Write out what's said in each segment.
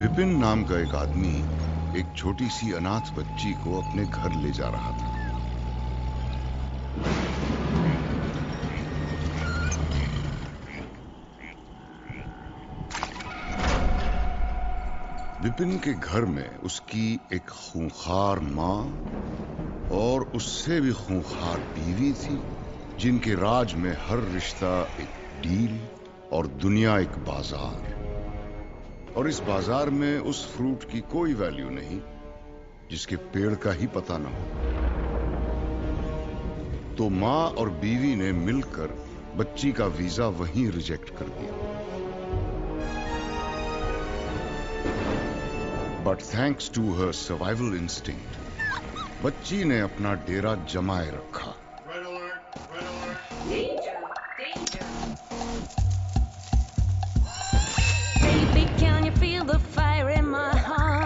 विपिन नाम का एक आदमी एक छोटी सी अनाथ बच्ची को अपने घर ले जा रहा था। विपिन के घर में उसकी एक खूंखार माँ और उससे भी खूंखार बीवी थी, जिनके राज में हर रिश्ता एक डील और दुनिया एक बाजार। और इस बाजार में उस फ्रूट की कोई वैल्यू नहीं जिसके पेड़ का ही पता न हो। तो माँ और बीवी ने मिलकर बच्ची का वीजा वहीं रिजेक्ट कर दिया। But thanks to her survival instinct बच्ची ने अपना डेरा जमाए रखा। Danger, danger. Baby, can you feel the fire in my heart?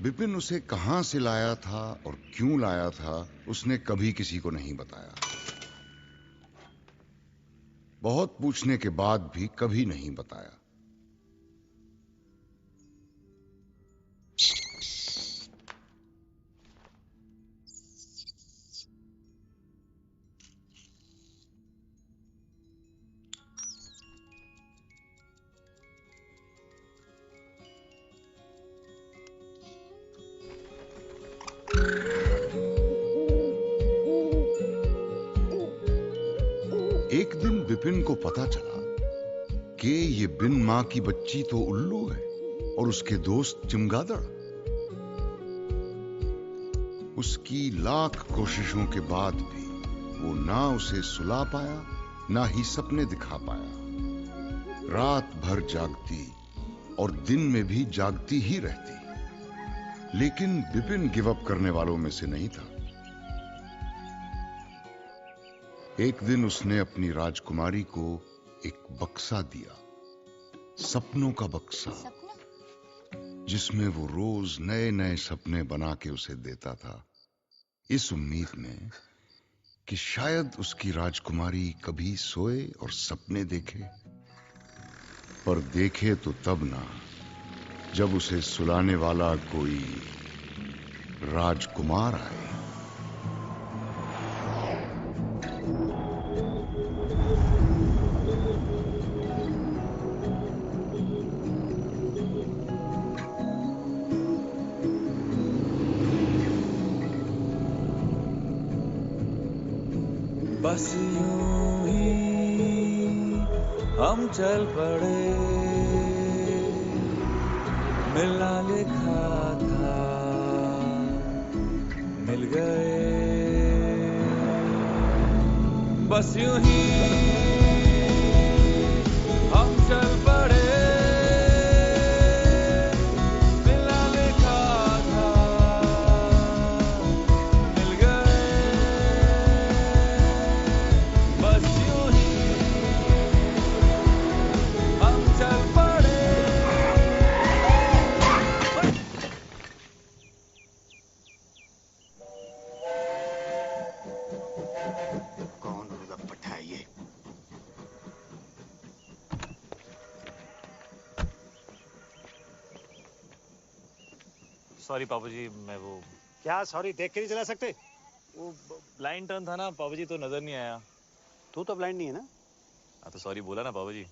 Vipin उसे कहां से लाया था और क्यों लाया था, उसने कभी किसी को नहीं बताया। बहुत पूछने के बाद भी कभी नहीं बताया। एक दिन विपिन को पता चला कि ये बिन मां की बच्ची तो उल्लू है और उसके दोस्त चमगादड़। उसकी लाख कोशिशों के बाद भी वो ना उसे सुला पाया, ना ही सपने दिखा पाया। रात भर जागती और दिन में भी जागती ही रहती। लेकिन विपिन गिव अप करने वालों में से नहीं था। एक दिन उसने अपनी राजकुमारी को एक बक्सा दिया, सपनों का बक्सा, जिसमें वो रोज नए नए सपने बना के उसे देता था, इस उम्मीद में कि शायद उसकी राजकुमारी कभी सोए और सपने देखे। पर देखे तो तब ना, जब उसे सुलाने वाला कोई राजकुमार आए। बस यूं ही हम चल पड़े, मिलना लिखा था मिल गए। बस यूं ही हम चल पड़े, मिलना लिखा था मिल गए। बस यूं ही हम चल पड़े। कौन लपट है ये? सॉरी पापा जी, मैं वो क्या सॉरी देख के नहीं चला सकते? ब्लाइंड टर्न था ना पापा जी, तो नजर नहीं आया। तू तो ब्लाइंड नहीं है ना? हाँ तो सॉरी बोला ना पापा जी।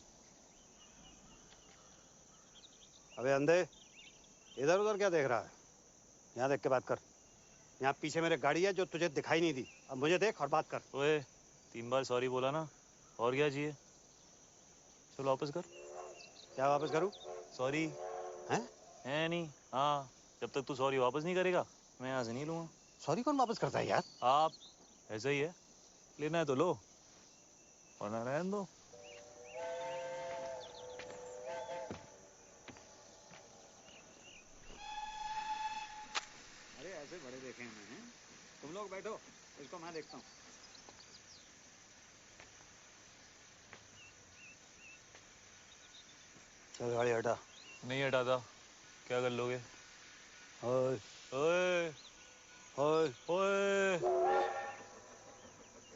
अबे अंधे, इधर उधर क्या देख रहा है? यहाँ देख के बात कर। यहाँ पीछे मेरे गाड़ी है जो तुझे दिखाई नहीं दी। अब मुझे देख और बात कर। ओए 3 बार सॉरी बोला ना, और क्या चाहिए? चलो वापस कर। क्या वापस करूं? सॉरी। हैं? है नहीं। हाँ, जब तक तू सॉरी वापस नहीं करेगा मैं यहाँ से नहीं लूंगा। सॉरी कौन वापस करता है यार? आप। ऐसा ही है, लेना है तो लो वरना रहने दो। अरे ऐसे बड़े देखे हैं मैंने। तुम लोग बैठो, इसको मैं देखता हूँ। चल गाड़ी हटा। नहीं हटाता। क्या कर लोगे? ओए ओए ओए, ओए।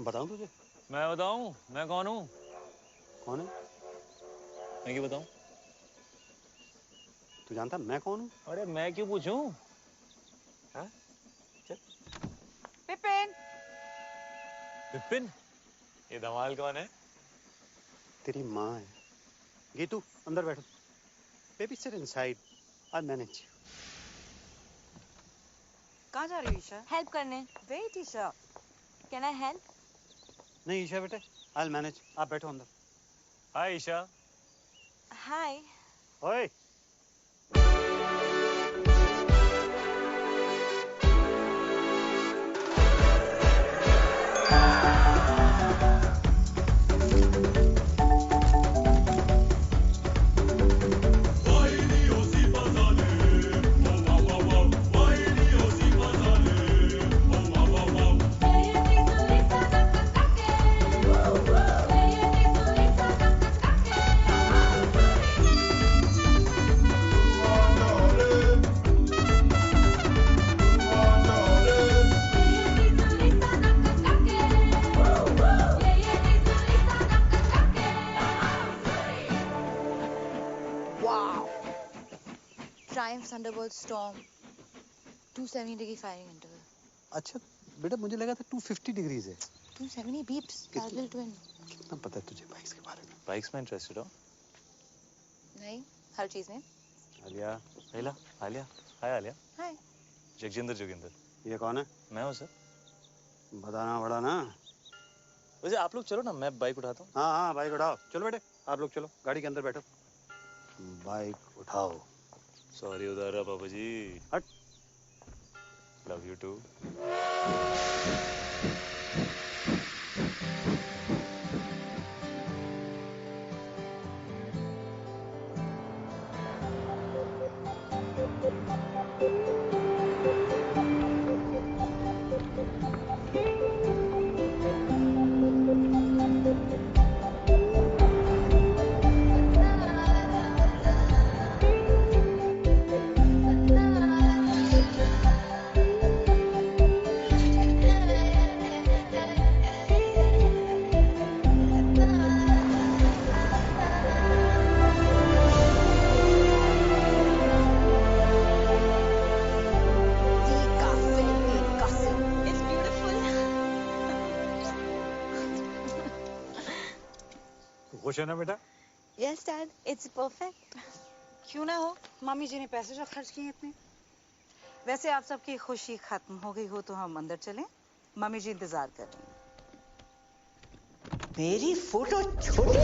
बताऊं तुझे? मैं बताऊं मैं कौन हूँ? कौन है? मैं क्यों बताऊं? तू जानता मैं कौन हूँ? अरे मैं क्यों पूछूं? हाँ? चल। पिपिन। विपिन? ये धमाल कौन है? तेरी माँ है। गीतू अंदर बैठो। Baby sit inside, I manage. कहाँ जा रही हो ईशा? हेल्प करने। Wait Isha. Can I help? नहीं ईशा बेटे, आई मैनेज। आप बैठो अंदर। हाय ईशा। हाय। ओए Triumph Thunderbolt Storm 270 degree firing interval. अच्छा बेटा, मुझे लगा था 250 डिग्रीज है। 270 beeps. Parallel twin. कितना पता है तुझे बाइक्स के बारे में? बाइक्स में इंटरेस्टेड हो? नहीं, हर चीज में. आलिया। आलिया। आलिया। हाय आलिया। हाय. जगजिंदर जोगिंदर। ये कौन है? मैं हूँ सर। बताना पड़ा ना। वैसे आप लोग चलो ना, मैं बाइक उठाता हूँ। हाँ हाँ बाइक उठाओ। चलो बेटे आप लोग चलो, गाड़ी के अंदर बैठो। बाइक उठाओ। सॉरी उधर रहा पापा जी। हट। Love you too. खुश है ना बेटा? Yes, Dad. It's perfect. क्यों ना हो, मम्मी जी ने पैसे जो खर्च किए इतने। वैसे आप सबकी खुशी खत्म हो गई हो तो हम अंदर चलें, मम्मी जी इंतजार कर रही हैं। मेरी फोटो छोटी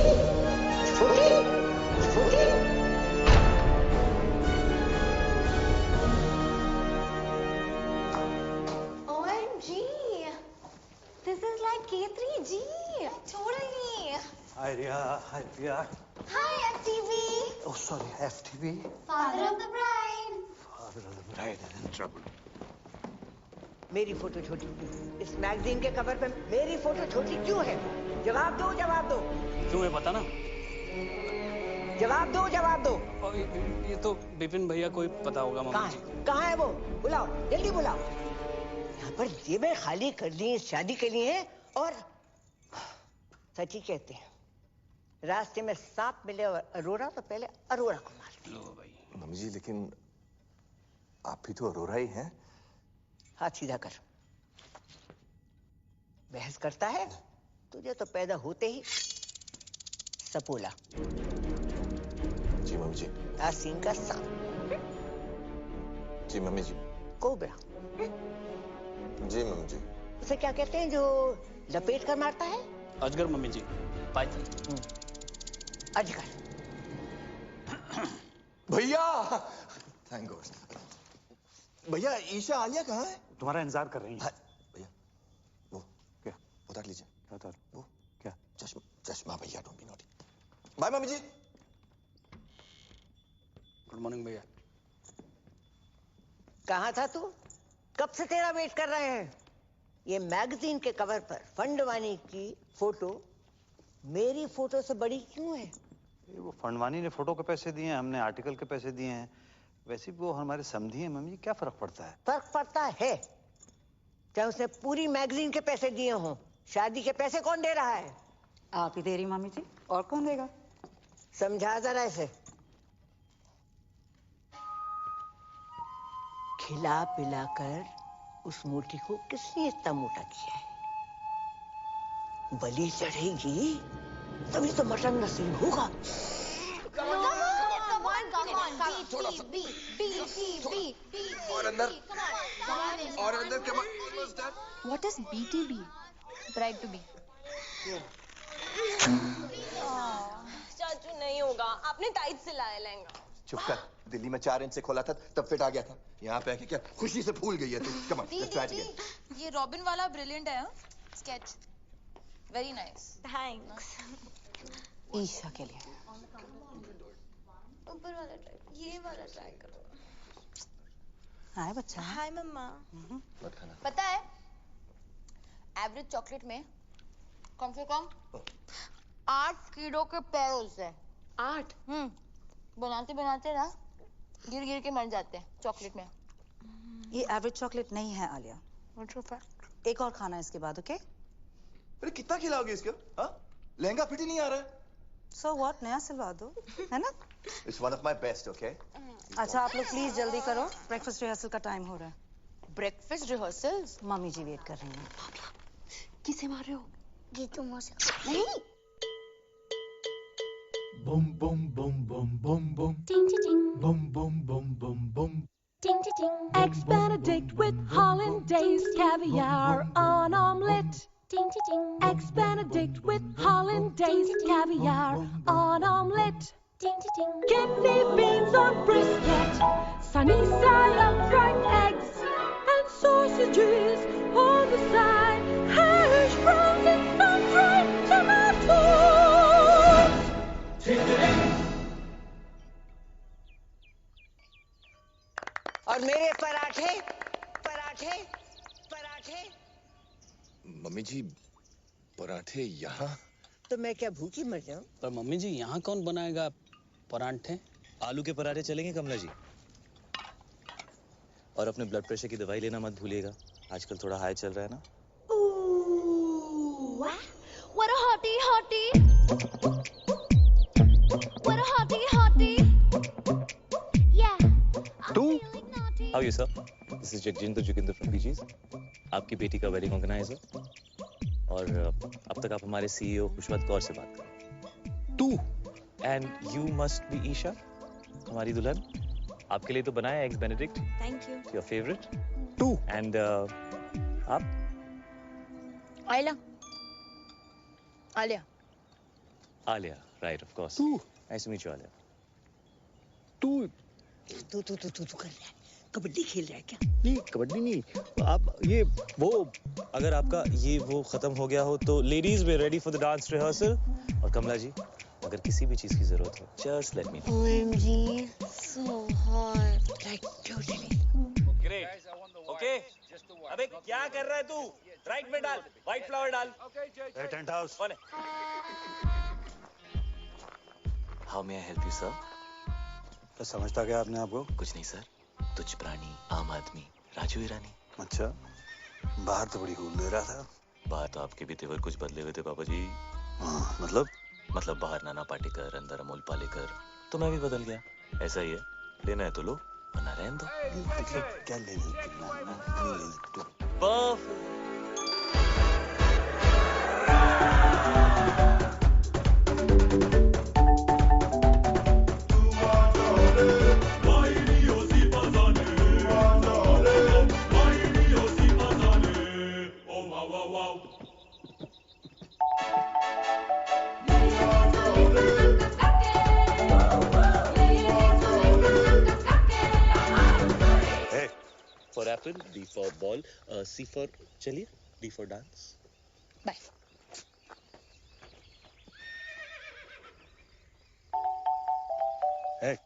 छोटी छोटी। OMG. This is like K3G. Totally. Hi Riya, hi Priya. Hi, FTV. Oh sorry, FTV। Father of the bride. Father of the bride is in trouble. मेरी फोटो छोटी, इस मैगजीन के कवर पे मेरी फोटो छोटी क्यों है? जवाब दो, जवाब दो। क्यों है पता ना? जवाब दो, जवाब दो। और ये तो विपिन भैया को ही पता होगा मम्मी जी। कहाँ है वो? बुलाओ, जल्दी बुलाओ। यहाँ पर जेबें खाली कर ली शादी के लिए और सच ही कहते हैं, रास्ते में सांप मिले और अरोरा तो पहले अरोरा को मारते। लो भाई। मम्मी जी लेकिन आप भी तो अरोरा ही हैं। हाथ सीधा कर। बहस करता है? तुझे तो पैदा होते ही सपोला। जी मम्मी जी। आसीन का सांप। जी मम्मी जी। कोबरा। जी मम्मी जी। उसे क्या कहते हैं जो लपेट कर मारता है? अजगर मम्मी जी। पाइथन। अजगर। भैया थैंक गॉड। भैया ईशा आलिया कहाँ है? तुम्हारा इंतजार कर रही है। भैया वो क्या उतार लीजिए। उतार वो क्या? चश्मा चश्मा भैया, don't be naughty. Bye mummy जी। गुड मॉर्निंग भैया। कहाँ था तू? कब से तेरा वेट कर रहे हैं। ये मैगजीन के कवर पर फंडवानी की फोटो मेरी फोटो से बड़ी क्यों है? वो फंडवानी ने फोटो के पैसे दिए हैं, हमने आर्टिकल के पैसे दिए हैं। वैसे भी वो हमारे समधी हैं मम्मी, क्या फर्क पड़ता है? फर्क पड़ता है। चाहे उसने पूरी मैगजीन के पैसे दिए हों, शादी के पैसे कौन दे रहा है? आप ही दे रही मामी जी, और कौन देगा? समझा जरा इसे। खिला पिला कर उस मोटी को किसने इतना मोटा किया है? बलि चढ़ेगी तभी तो मटन नसीब होगा। और अंदर के What is BTB? Bride to be. चाचू नहीं होगा, आपने टाइट से लाया लहंगा। चुप कर। दिल्ली में 4 इंच से खोला था तब फिट आ गया था। यहाँ पे आके क्या खुशी से फूल गई है तू। Come on, let's try again. ये रॉबिन वाला ब्रिलियंट है। Sketch very nice. Thanks. Isha के लिए। ऊपर वाला ट्राई, ये वाला ट्राई करो। हाय बच्चा। हाय मम्मा। पता है एवरेज चॉकलेट में कम से कम 8 कीड़ों के पैर होते हैं। 8? बनाते बनाते ना गिर गिर के मर जाते हैं चॉकलेट में। ये एवरेज चॉकलेट नहीं है आलिया। एक और खाना इसके बाद, ओके? अरे कितना खिलाओगे इसको? हाँ? लहंगा फिट ही नहीं आ रहा है। So what, नया सिलवा दो, है ना? It's one of my best, okay? अच्छा आप लोग प्लीज जल्दी करो, ब्रेकफास्ट रिहर्सल का टाइम हो रहा है। Breakfast rehearsals? मम्मी जी वेट कर रही हैं। किसे मार रहे हो? गीतू मौसी। नहीं। Boom boom boom boom boom boom. Ding ding. Boom boom boom boom boom. Ding ding. Eggs Benedict with hollandaise, caviar on omelette. Ding ding. Eggs Benedict with hollandaise, caviar on omelette. Ding ding. Kidney beans on brisket, sunny side up fried eggs, and sausages on the side, hash browns and some dried tomatoes. और मेरे पराठे पराठे पराठे। Mummy जी पराठे यहाँ? तो मैं क्या भूखी मर जाऊं? पर मम्मी जी यहाँ कौन बनाएगा पराठे? आलू के पराठे चलेंगे कमला जी। और अपने ब्लड प्रेशर की दवाई लेना मत भूलिएगा, आजकल थोड़ा हाई चल रहा है ना। What a hottie hottie. What a hottie hottie. Yeah. तू? How are you sir? This is Jagjinder Joginder from BG's. आपकी बेटी का वेडिंग ऑर्गेनाइजर। और अब तक आप हमारे CEO खुशवंत कौर से बात करें। तू? And you must be Isha, हमारी दुल्हन। आपके लिए तो बनाया eggs Benedict. Thank you. Your favorite? तू? And आप? Alia. Alia. Alia, right, of course. तू? Nice to meet you, Alia. तू तू कर रहा है? कबड्डी खेल रहा है क्या? नहीं, कबड्डी नहीं। आप ये वो अगर आपका ये वो खत्म हो गया हो तो ladies way ready for the dance rehearsal. और कमला जी अगर किसी भी चीज की जरूरत हो just let me know. OMG, so hot. Like totally. Great. Okay अबे क्या कर रहा है तू? राइट में डाल, व्हाइट फ्लावर डाल। Tent house. कौन है? How may I help you sir? तो समझता क्या आपने आपको? कुछ नहीं सर, तुच्छ प्राणी, आम आदमी, राजू ईरानी। अच्छा, बाहर तो बड़ी कूल दे रहा था। बाहर तो आपके भी तेवर कुछ बदले हुए थे पापा जी। हाँ, मतलब बाहर नाना पाटेकर, अंदर अमोल पालेकर, तो मैं भी बदल गया। ऐसा ही है, लेना है तो लो वरना रहने दो। क्या लेने तो apple, B for ball, C for चलिए, D for dance. Bye. Hey.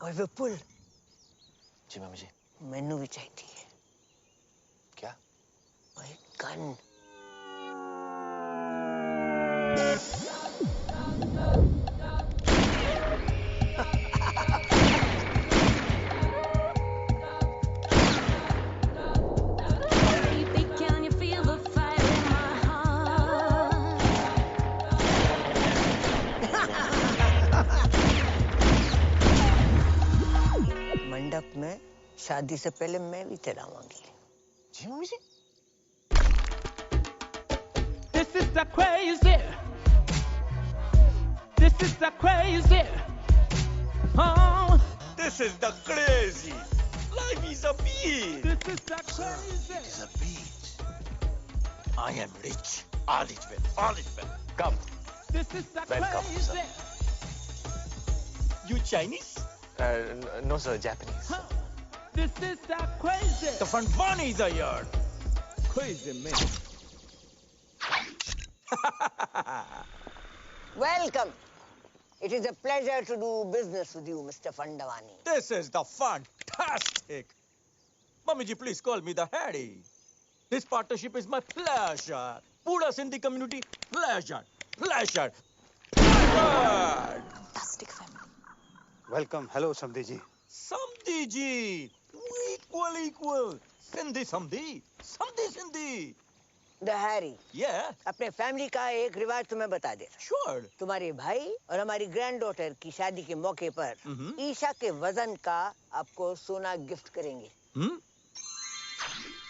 और विपुल जी मम्मी जी मैनू भी चाहिए है क्या ओए गन मंडप में शादी से पहले मैं भी तेरा मांगी जी mummy ji This is the crazy. This is the crazy. Oh, this is the crazy. Life is a beach. This is the crazy. It is a beach. I am rich. All is well. All is well. Come. This is the Welcome, crazy. You Chinese? No sir, Japanese. This is the crazy. The Fanfanis are here. Crazy man. Welcome. It is a pleasure to do business with you, Mr. Fandavani. This is the fantastic. Mummy ji, please call me the Harry. This partnership is my pleasure. Pura Sindhi community, pleasure. Pleasure. Pleasure. Fantastic family. Welcome. Hello, Samdi ji. Samdi ji. Equal. Sindhi Samdi. Samdi Sindhi. The Harry. Yeah. अपने family का एक रिवाज तुम्हें बता दे Sure. तुम्हारे भाई और हमारी ग्रैंड डॉटर की शादी के मौके पर ईशा के वजन का आपको सोना गिफ्ट करेंगे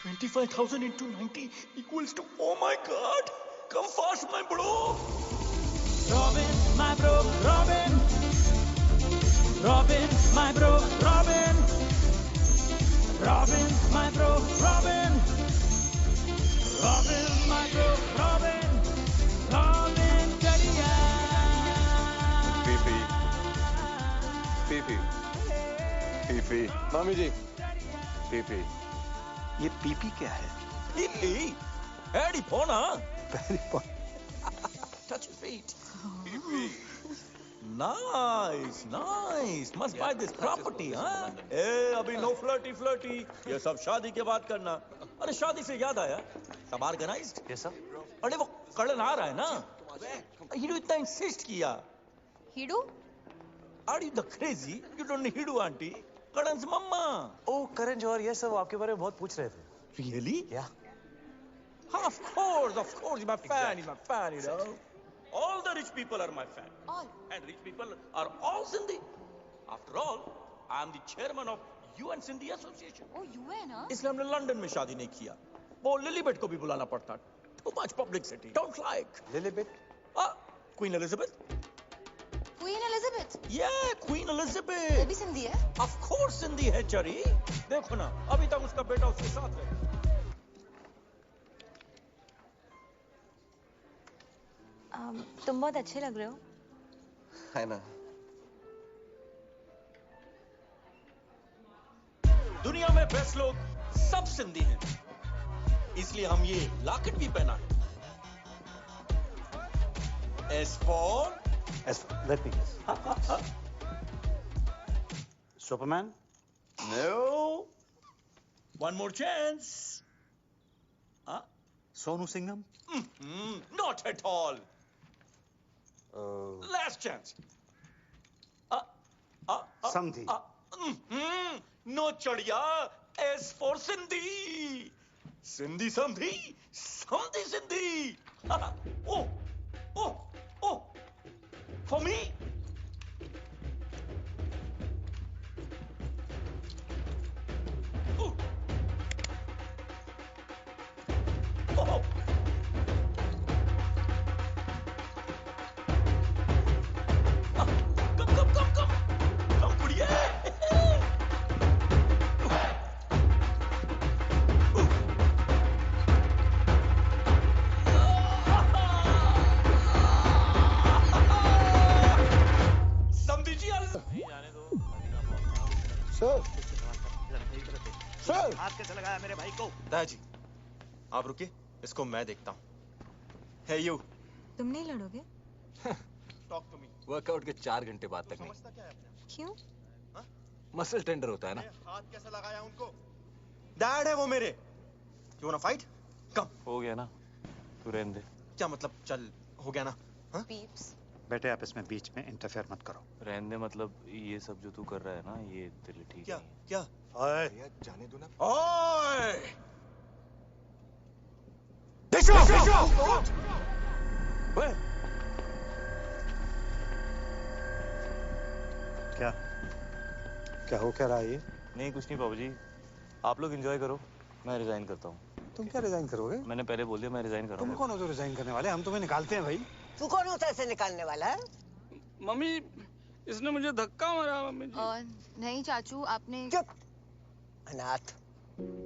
25,000 into 90 equals to, oh my God. Come fast, my bro. Robin, my bro, Robin. Robin, my bro, Robin. Robin, my bro, Robin. Robin, my bro, Robin. Robin, Jadiya. PP मामी जी पीपी ये PP क्या है Pee-pee. Harry Pona. Touch your feet. Nice. Must buy this property, huh? Hey, अभी no flirty. ये सब शादी के बाद करना. अरे शादी से याद आया. सब organized? Yes sir. अरे वो कड़न आ रहा है ना? हीडू इतना insist किया. हीडू? Are you the crazy? You don't need हीडू आंटी. कड़न्स mama. Oh, Karan Johar, yes sir, वो आपके बारे में बहुत पूछ रहे थे. Really? Yeah. Of course, he's my fan, you know. all the rich people are my fan. All. And rich people are all Sindhi. After all, I am the chairman of UN Sindhi Association. Oh, UN, huh? इसलिए हमने London में शादी नहीं किया. वो लिलीबेट को भी बुलाना पड़ता. Too much publicity. Don't like. लिलीबेट? Queen Elizabeth. Queen Elizabeth? Yeah, Queen Elizabeth. वो भी सिंधी है? Of course सिंधी है चरी. देखो ना, अभी तक उसका बेटा उसके साथ है. तुम बहुत अच्छे लग रहे हो. है ना. दुनिया में बेस्ट लोग सब सिंधी हैं. इसलिए हम ये लॉकेट भी पहना है. S for let me guess. Superman? No. One more chance. Sonu Singham? Not at all. Last chance. Samdhi. No chadiya. S for Sindhi. Sindhi Samdhi. Samdhi Sindhi. Oh. For me? Come, buddiya. Sir हाथ कैसे लगाया मेरे भाई को? दादाजी आप रुकिए, इसको मैं देखता हूँ. Hey you. तुम नहीं लड़ोगे? Talk to me. वर्कआउट के 4 घंटे बाद तक नहीं. क्यों? मसल टेंडर होता है ना. हाथ कैसे लगाया उनको? डैड है वो मेरे. You wanna fight? Come. हो गया ना, तू रहने दे. क्या मतलब चल हो गया ना? Peeps. बेटे आप इसमें बीच में इंटरफेयर मत करो. रहने दे मतलब ये सब जो तू कर रहा है ना, ये तेरे लिए ठीक क्या नहीं है. क्या? ओए जाने दो ना. ओए! क्या हो क्या रहा है ये? नहीं कुछ नहीं बाबूजी, आप लोग एंजॉय करो, मैं रिजाइन करता हूँ. तुम क्या रिजाइन करोगे? मैंने पहले बोल दिया मैं रिजाइन कर रहा हूँ. तुम कौन हो जो रिजाइन करने वाले? हम तुम्हें निकालते हैं भाई. तू कौन होता है इसे निकालने वाला है? मम्मी इसने मुझे धक्का मारा मम्मी जी. नहीं चाचू आपने. चुप अनाथ,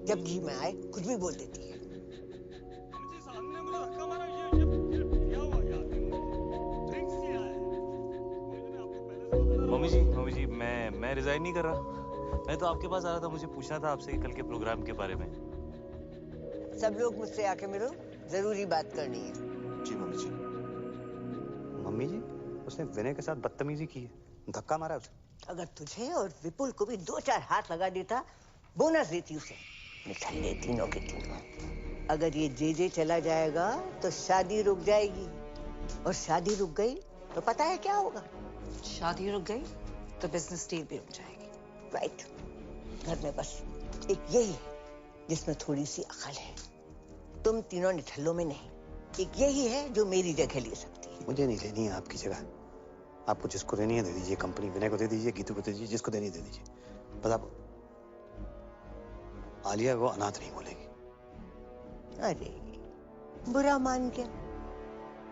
जब जी में आए कुछ भी बोल देती है. मम्मी जी मैं रिजाइन नहीं कर रहा. मैं तो आपके पास आ रहा था, मुझे पूछना था आपसे कल के प्रोग्राम के बारे में. सब लोग मुझसे आके मिलो, जरूरी बात करनी है. जी मम्मी जी. मम्मी जी उसने विनय के साथ बदतमीजी की है, धक्का मारा उसे. अगर तुझे और विपुल को भी 2-4 हाथ लगा देता, बोनस देती उसे. मिठाई दे तीनों के तीनों. अगर ये जे चला जाएगा तो शादी रुक जाएगी, और शादी रुक गई तो पता है क्या होगा? शादी रुक गई तो बिजनेस डील भी रुक जाएगी. राइट. घर में बस एक यही है जिसमें थोड़ी सी अकल है. तुम तीनों निठल्लों में नहीं. एक यही है जो मेरी जगह ले सकती है. मुझे नहीं लेनी है आपकी जगह. आपको जिसको देनी है दे दीजिए. कंपनी विनय को दे दीजिए, गीतू को दे दीजिए, जिसको देनी है दे दीजिए. बस आप आलिया को अनाथ नहीं बोलेगी. अरे बुरा मान गया.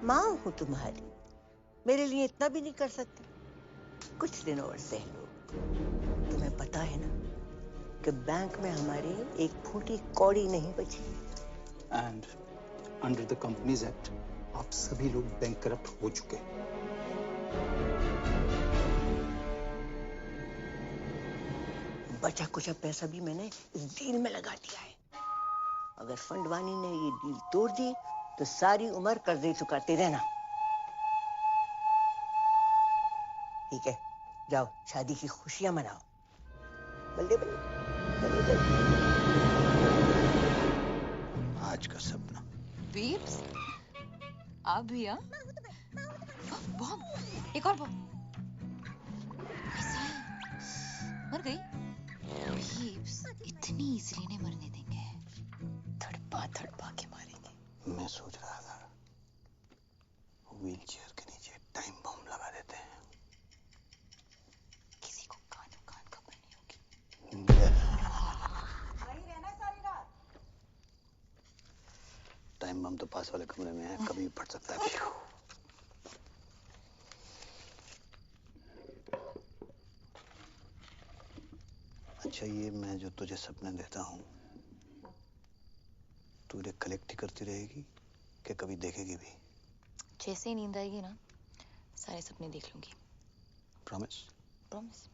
माँ हूँ तुम्हारी, मेरे लिए इतना भी नहीं कर सकते? कुछ दिन और सह लो. तुम्हें पता है ना कि बैंक में हमारे एक फूटी कौड़ी नहीं बची. And under the companies act आप सभी लोग बैंक करप्ट हो चुके हैं. बचा कुछ पैसा भी मैंने इस डील में लगा दिया है. अगर फंडवानी ने ये डील तोड़ दी तो सारी उम्र कर्जे चुकाते रहना. ठीक है, जाओ शादी की खुशियां मनाओ. बल्ले बल्ले बल्ले बल्ले. आज का सपना. बीप्स आप भी? बॉम्ब, एक और बॉम्ब. मर गई. बीप्स इतनी इजीली नहीं मरने देंगे, थड़पा थड़पा के मारेंगे. मैं सोच रहा था व्हीलचेयर पास वाले कमरे में है, कभी भी फट सकता है। अच्छा, ये मैं जो तुझे सपने देता हूँ, तू इन्हें कलेक्ट ही करती रहेगी कि कभी देखेगी भी? जैसे ही नींद आएगी ना, सारे सपने देख लूंगी। प्रॉमिस? प्रॉमिस।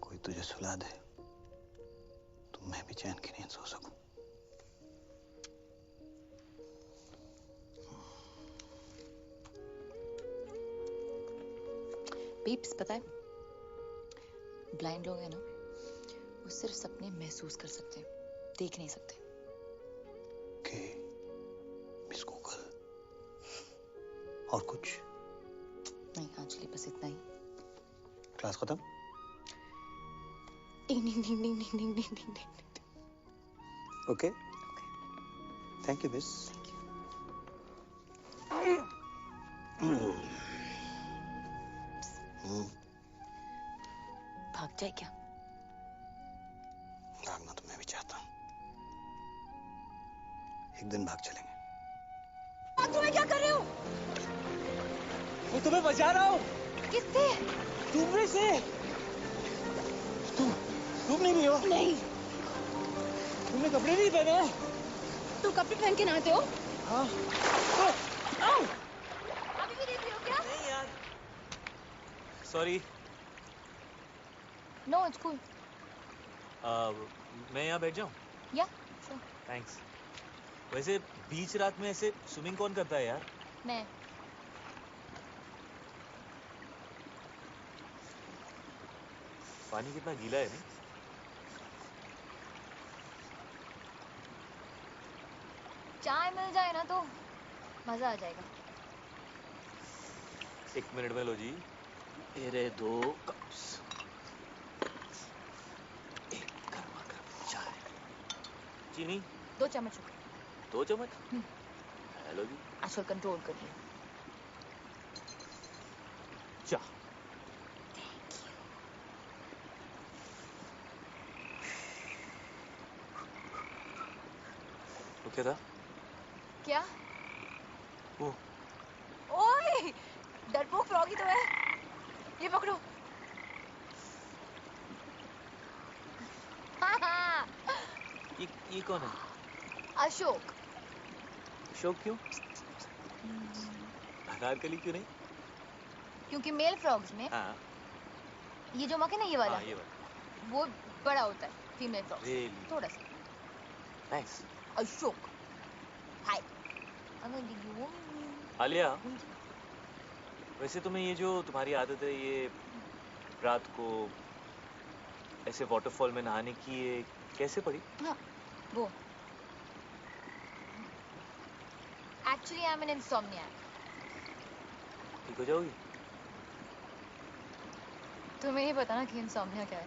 कोई तुझे सुला दे तो मैं भी चैन की नींद सो सकूं। पीप्स, पता है ब्लाइंड लोग हैं ना, वो सिर्फ सपने महसूस कर सकते हैं, देख नहीं सकते। के मिस गूगल और कुछ नहीं एक्चुअली बस इतना ही। क्लास खत्म? Ding ding ding ding ding ding ding ding. Okay, thank you miss. भाग जाए क्या? भागना तो मैं भी चाहता हूँ, एक दिन भाग चलेंगे। तुम्हें क्या कर रहे हो? मैं तुम्हें बचा रहा हूँ। किससे? तुमने से। तुम नहीं भी हो? नहीं। तुमने कपड़े नहीं पहने? तुम कपड़े पहन के नहाते हो? हाँ। अभी भी देख रहे हो क्या? नहीं यार। सॉरी। No it's cool. मैं यहाँ बैठ जाऊँ? या श्योर। थैंक्स। वैसे बीच रात में ऐसे स्विमिंग कौन करता है यार? मैं। पानी कितना गीला है नहीं? चाय मिल जाए ना तो मजा आ जाएगा। एक मिनट में लो जी। मेरे 2 कप्स। एक गर्मा गर्म चाय। चीनी? 2 चम्मच। 2 चम्मच? हेलो जी। आजकल कंट्रोल करिए। चाह। वो क्या था? क्या? वो। ओए! डरपोक फ्रॉगी तो है। ये पकड़ो। ये कौन है? अशोक। अशोक क्यों? अनारकली क्यों नहीं? क्योंकि मेल फ्रॉग्स में हाँ। ये जो मक है ना, ये वाला, हाँ, ये वाला वो बड़ा होता है फीमेल फ्रॉग। Really? थोड़ा सा। थैंक्स। अशोक। हाय। आलिया, वैसे तुम्हें ये जो तुम्हारी आदत है, ये रात को ऐसे वाटरफॉल में नहाने की, ये कैसे पड़ी? हाँ, वो एक्चुअली आई एम एन इंसोम्नियाक। ठीक हो जाओगी? तुम्हें ही पता ना कि इंसोम्निया क्या है।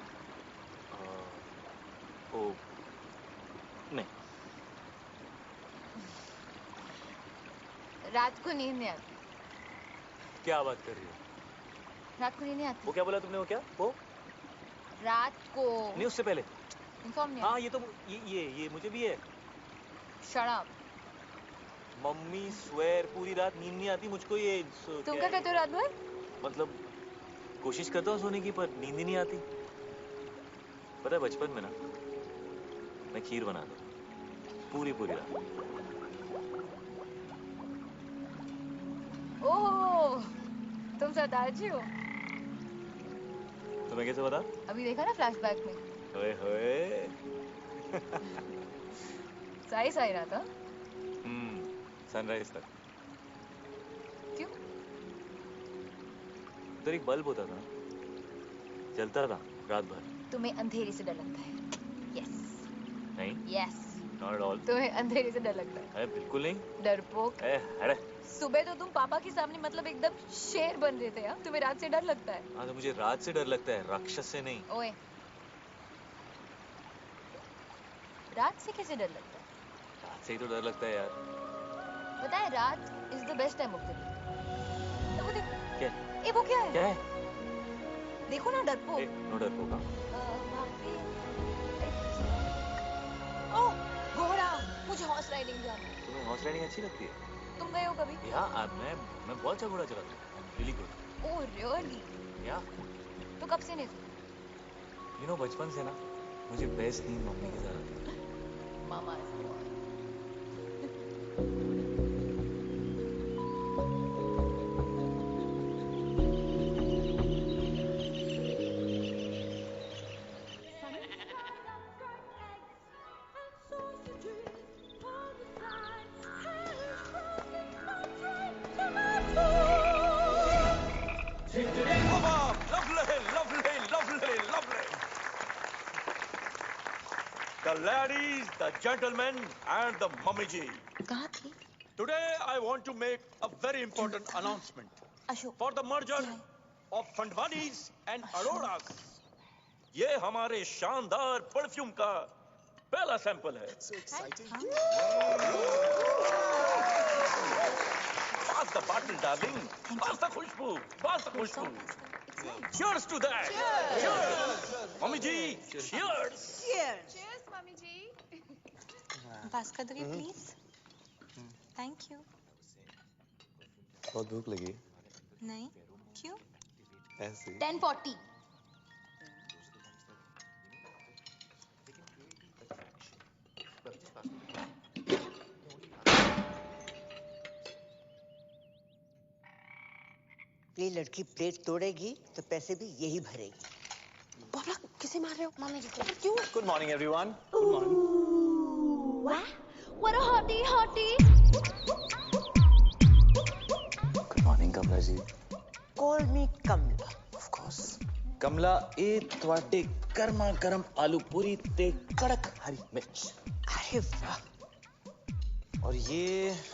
ओ नहीं। रात को नींद नहीं आती। क्या बात कर रही हो? रात को नींद नहीं आती। वो क्या बोला तुमने? वो क्या? वो रात को नहीं, उससे पहले। इंसोम्निया। हाँ, ये तो ये मुझे भी है। Shut up. मम्मी स्वेर पूरी रात नींद नहीं आती मुझको। ये तुम क्या करते हो रात भर? मतलब कोशिश करता हूँ सोने की, पर नींद ही नहीं आती। पता है बचपन में ना मैं खीर बनाता पूरी रात। ओह, तुम सरदार जी हो। तुम्हें कैसे पता? अभी देखा ना फ्लैशबैक में। ओए होए। सही रहा था। सनराइज तक। क्यों? उधर एक बल्ब होता था, जलता था रात भर। तुम्हें अंधेरे से डर लगता है? यस। नहीं। यस। Not at all. तुम्हें अंधेरे से डर लगता है? अरे बिल्कुल नहीं। डरपोक। अरे सुबह तो तुम पापा के सामने मतलब एकदम शेर बन रहे थे यार। तुम्हें रात से डर लगता है? हाँ, तो मुझे रात से डर लगता है, राक्षस से नहीं। ओए, रात से कैसे डर लगता है? रात से ही तो डर लगता है यार। पता है रात is the best time of the day. वो देख। क्या? ये वो क्या है? क्या है? देखो ना डरपोक। नो डरपोक। ओह घोड़ा, मुझे हॉर्स राइडिंग जाना है। तुम्हें हॉर्स राइडिंग अच्छी लगती है? तुम गए हो कभी? या मैं बहुत अच्छा घोड़ा चलाता हूँ। Really good. Oh really? या तो कब से नहीं? यू नो बचपन से ना मुझे बेस्ट नींद मम्मी के साथ आती है। मामा The ladies, the gentlemen, and the mummy ji. कहाँ थी? Today I want to make a very important announcement for the merger of Fandwanis and Aroras. ये हमारे शानदार परफ्यूम का पहला सैंपल है। So exciting. Pass the bottle, darling. Pass the Khushboo. Pass the Khushboo. Cheers to that. Cheers. Mummy ji, cheers. Cheers. Mummy ji. Pass कर दोगे please? Thank you. बहुत भूख लगी। नहीं, क्यों? ऐसे। 10:40। ये लड़की प्लेट तोड़ेगी तो पैसे भी यही भरेगी। बाबा किसे मार रहे हो? मम्मी जी को। क्यों? Good morning, everyone. Good morning. What a hottie, hottie. Good morning, Kamala ji. Call me Kamala. Of course. कमला ए ਤੁਹਾਡੇ गर्मा गर्म आलू पूरी ते कड़क हरी मिर्च। अरे वाह। और ये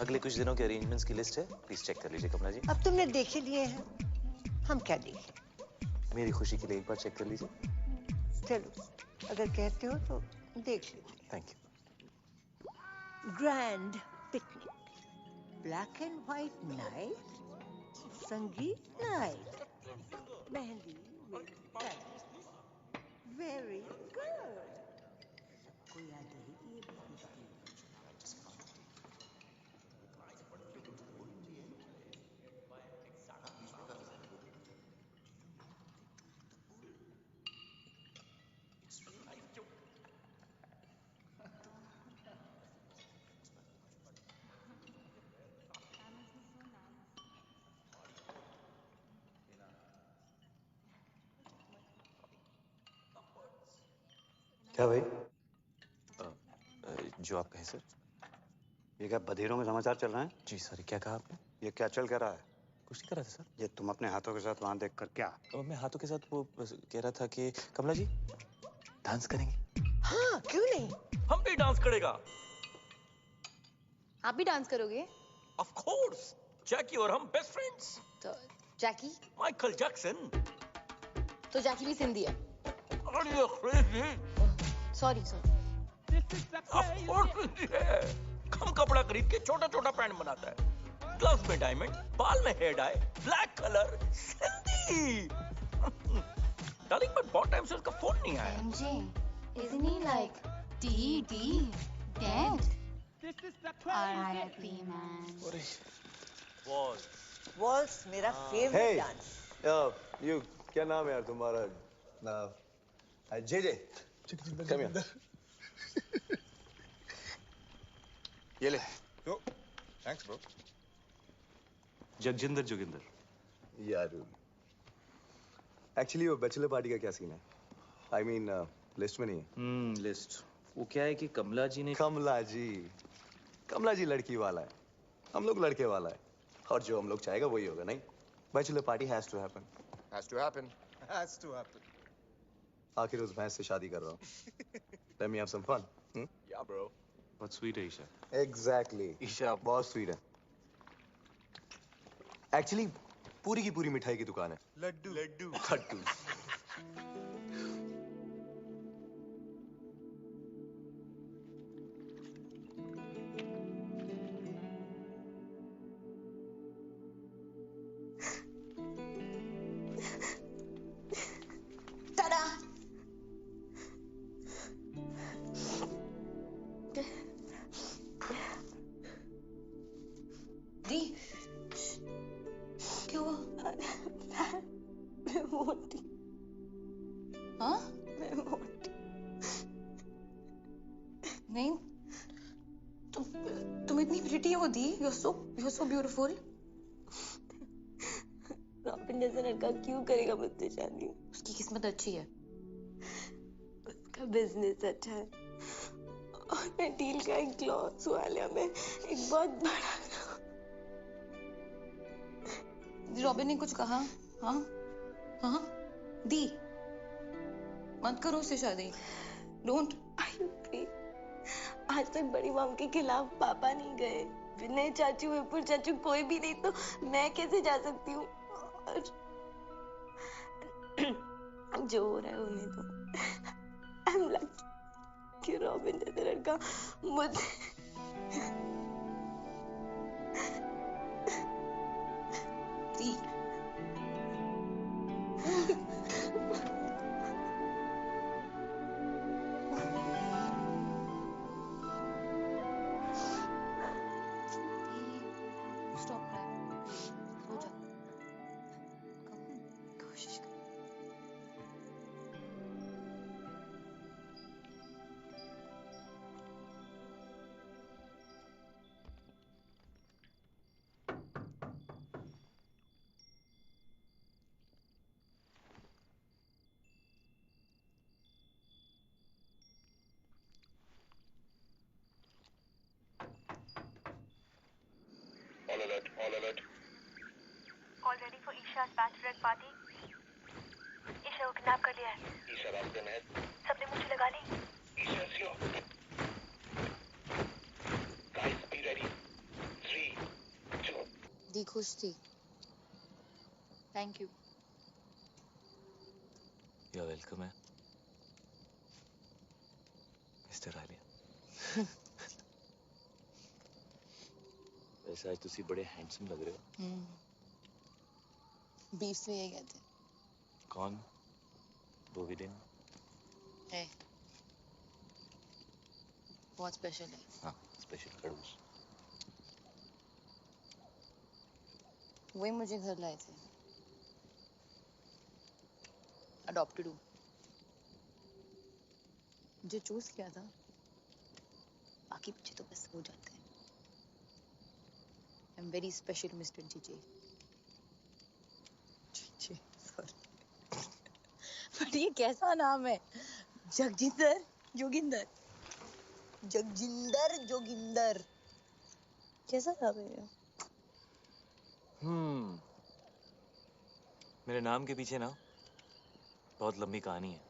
अगले कुछ दिनों के अरेंजमेंट्स की लिस्ट है, प्लीज चेक कर लीजिए कमला जी। अब तुमने देख ही लिए हैं, हम क्या देखें? मेरी खुशी के लिए एक बार चेक कर लीजिए। चलो, अगर कहते हो तो देख लीजिए। Thank you. Grand picnic, black and white night, संगीत नाइट, मेहंदी वेरी गुड। कोई याद रहेगी ये बात? क्या भाई? जो आप कहें सर। ये क्या बधेरों में समाचार चल रहे हैं? जी सर, क्या कहा आपने? ये क्या चल क्या रहा है? कुछ नहीं कर रहा था सर। ये तुम अपने हाथों के साथ वहां देख कर क्या? मैं हाथों के साथ वो कह रहा था कि कमला जी डांस करेंगे। हाँ, क्यों नहीं? हम भी डांस करेगा। आप भी डांस करोगे? Of course. जैकी और हम बेस्ट फ्रेंड्स। तो जैकी? Michael Jackson. तो जैकी भी सिंधी है। Are you crazy? Sorry sorry. Of course है। कम कपड़ा खरीद के छोटा छोटा पैंट बनाता है। ग्लव्स में डायमंड, बाल में hair dye, black colour, Sindhi. Darling पर बहुत टाइम से उसका फोन नहीं आया। Isn't he like dead? R.I.P. man. Waltz. Walls मेरा फेवरेट डांस। You, क्या नाम है यार तुम्हारा? जे come here. ये ले। Thanks bro. जगजिंदर जोगिंदर। यार एक्चुअली वो बैचलर पार्टी का क्या सीन है? I mean लिस्ट में नहीं है। लिस्ट वो क्या है कि कमला जी ने कमला जी लड़की वाला है, हम लोग लड़के वाला है, और जो हम लोग चाहेगा वही होगा। नहीं, bachelor party has to happen. आखिर उस भैंस से शादी कर रहा हूँ। Let me have some fun. Yeah bro. बहुत स्वीट है ईशा। Exactly. ईशा बहुत स्वीट है। एक्चुअली पूरी की पूरी मिठाई की दुकान है। लड्डू। नहीं, तुम इतनी प्रिटी हो दी। You're so beautiful. रॉबिन जैसा लड़का क्यों करेगा मुझसे शादी? उसकी किस्मत अच्छी है। उसका बिजनेस अच्छा है और मैं डील का एक क्लॉज वाला में एक बहुत बड़ा। रॉबिन ने कुछ कहा? हाँ हाँ दी, मत करो उससे शादी। डोंट। आज तक बड़ी मॉम के खिलाफ पापा नहीं गए, विनय चाचू, विपुल चाचू, कोई भी नहीं, तो मैं कैसे जा सकती हूँ? और जो हो रहा है होने दो। आई एम लकी कि रॉबिन जैसा लड़का मुझे All alert. All ready for Isha's bachelorette party? Isha को किडनैप कर लिया है। ईशा रास्ते में है। सबने मुझे लगा ली। Isha slow. Guys, be ready. 3, 2. दी खुश थी। Thank you. You're welcome है मिस्टर आलिया। वैसे आज तुसी बड़े हैंडसम लग रहे हो। बीफ से यही कहते। कौन? वो भी दिन है, बहुत स्पेशल है। हाँ, स्पेशल खड़ूस। वही मुझे घर लाए थे। अडॉप्टेड हूँ। जो चूज किया था, बाकी पीछे तो बस हो जाते हैं। I'm very special, Mr. JJ. JJ, sorry. पर ये कैसा नाम है? जगजिंदर जोगिंदर। जगजिंदर जोगिंदर। कैसा नाम है ये? मेरे नाम के पीछे ना बहुत लंबी कहानी है।